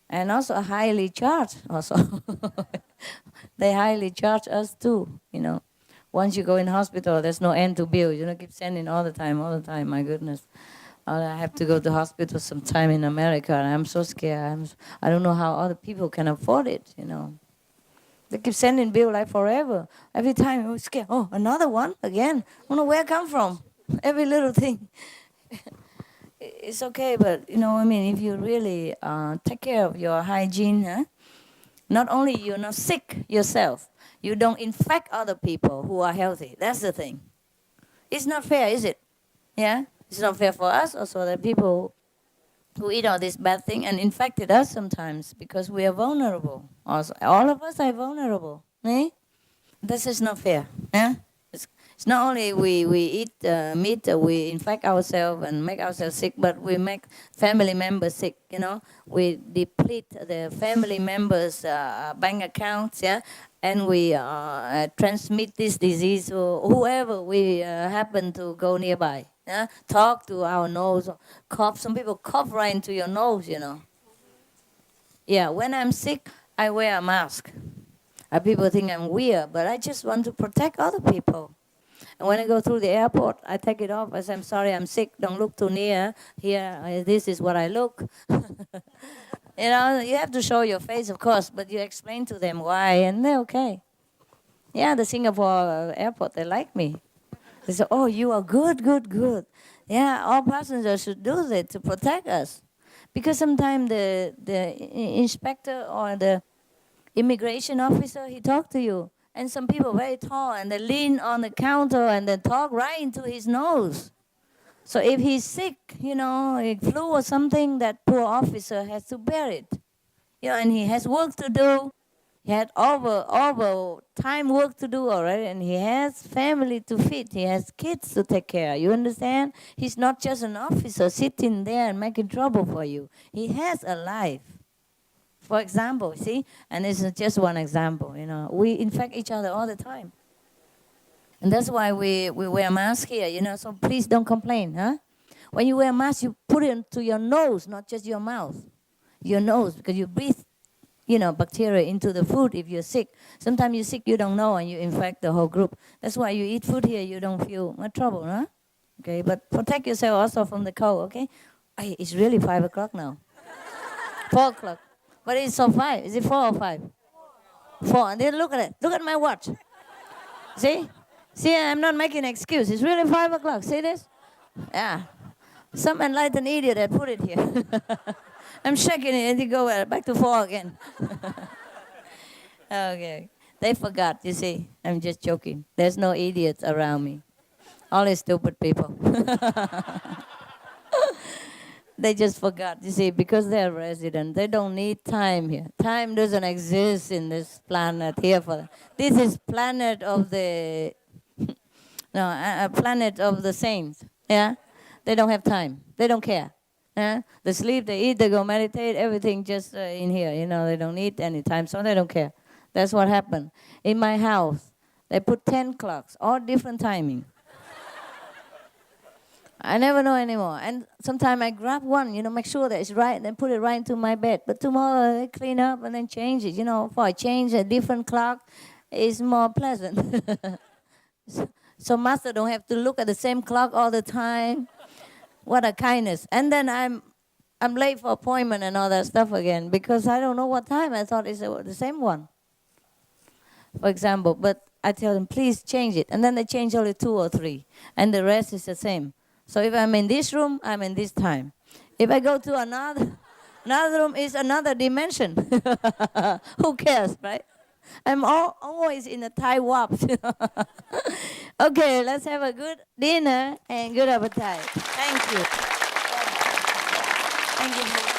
and also highly charged. Also, they highly charge us too. Once you go in hospital, there's no end to bill. Keep sending all the time, all the time. My goodness. I have to go to hospital sometime in America, and I'm so scared. I don't know how other people can afford it. They keep sending bill like forever. Every time I'm scared. Oh, another one again. I don't know where it come from. Every little thing. It's okay, but if you really take care of your hygiene, not only you're not sick yourself, you don't infect other people who are healthy. That's the thing. It's not fair, is it? Yeah? It's not fair for us also, the people who eat all this bad thing and infected us sometimes because we are vulnerable. Also, all of us are vulnerable. Eh? This is not fair. Yeah? It's not only we eat meat, we infect ourselves and make ourselves sick, but we make family members sick. We deplete the family members' bank accounts, yeah, and we transmit this disease to whoever we happen to go nearby. Yeah? Talk to our nose, cough. Some people cough right into your nose. Yeah, when I'm sick, I wear a mask. People think I'm weird, but I just want to protect other people. And when I go through the airport, I take it off. I say, I'm sorry, I'm sick. Don't look too near. Here, this is what I look. You have to show your face, of course, but you explain to them why, and they're okay. Yeah, the Singapore airport, they like me. They say, oh, you are good, good, good. Yeah, all passengers should do that to protect us. Because sometimes the inspector or the immigration officer, he talked to you. And some people very tall, and they lean on the counter and they talk right into his nose. So if he's sick, a flu or something, that poor officer has to bear it. And he has work to do. He had over time work to do already, and he has family to feed. He has kids to take care. You understand? He's not just an officer sitting there and making trouble for you. He has a life. For example, see, and this is just one example, we infect each other all the time. And that's why we wear masks here, so please don't complain, huh? When you wear a mask, you put it into your nose, not just your mouth. Your nose, because you breathe, bacteria into the food if you're sick. Sometimes you're sick, you don't know, and you infect the whole group. That's why you eat food here, you don't feel much trouble, huh? Okay, but protect yourself also from the cold, okay? Hey, it's really 5 o'clock now. 4 o'clock. But it's so 5. Is it 4 or 5? 4. And then look at it. Look at my watch. See? See, I'm not making an excuse. It's really 5 o'clock. See this? Yeah. Some enlightened idiot that put it here. I'm checking it and you go back to 4 again. Okay. They forgot, you see. I'm just joking. There's no idiots around me. Only stupid people. They just forgot, you see, because they're resident. They don't need time here. Time doesn't exist in this planet here for them. This is planet of the a planet of the saints. Yeah, they don't have time. They don't care. Yeah, they sleep, they eat, they go meditate. Everything just in here. They don't need any time, so they don't care. That's what happened in my house. They put 10 clocks, all different timing. I never know anymore. And sometimes I grab one, make sure that it's right, and then put it right into my bed. But tomorrow they clean up and then change it. For I change a different clock, it's more pleasant. So master don't have to look at the same clock all the time. What a kindness. And then I'm late for appointment and all that stuff again because I don't know what time. I thought it's the same one, for example. But I tell them, please change it. And then they change only 2 or 3. And the rest is the same. So if I'm in this room, I'm in this time. If I go to another room, is another dimension. Who cares, right? I'm always in a Thai warp. Okay, let's have a good dinner and good appetite. Thank you. Thank you.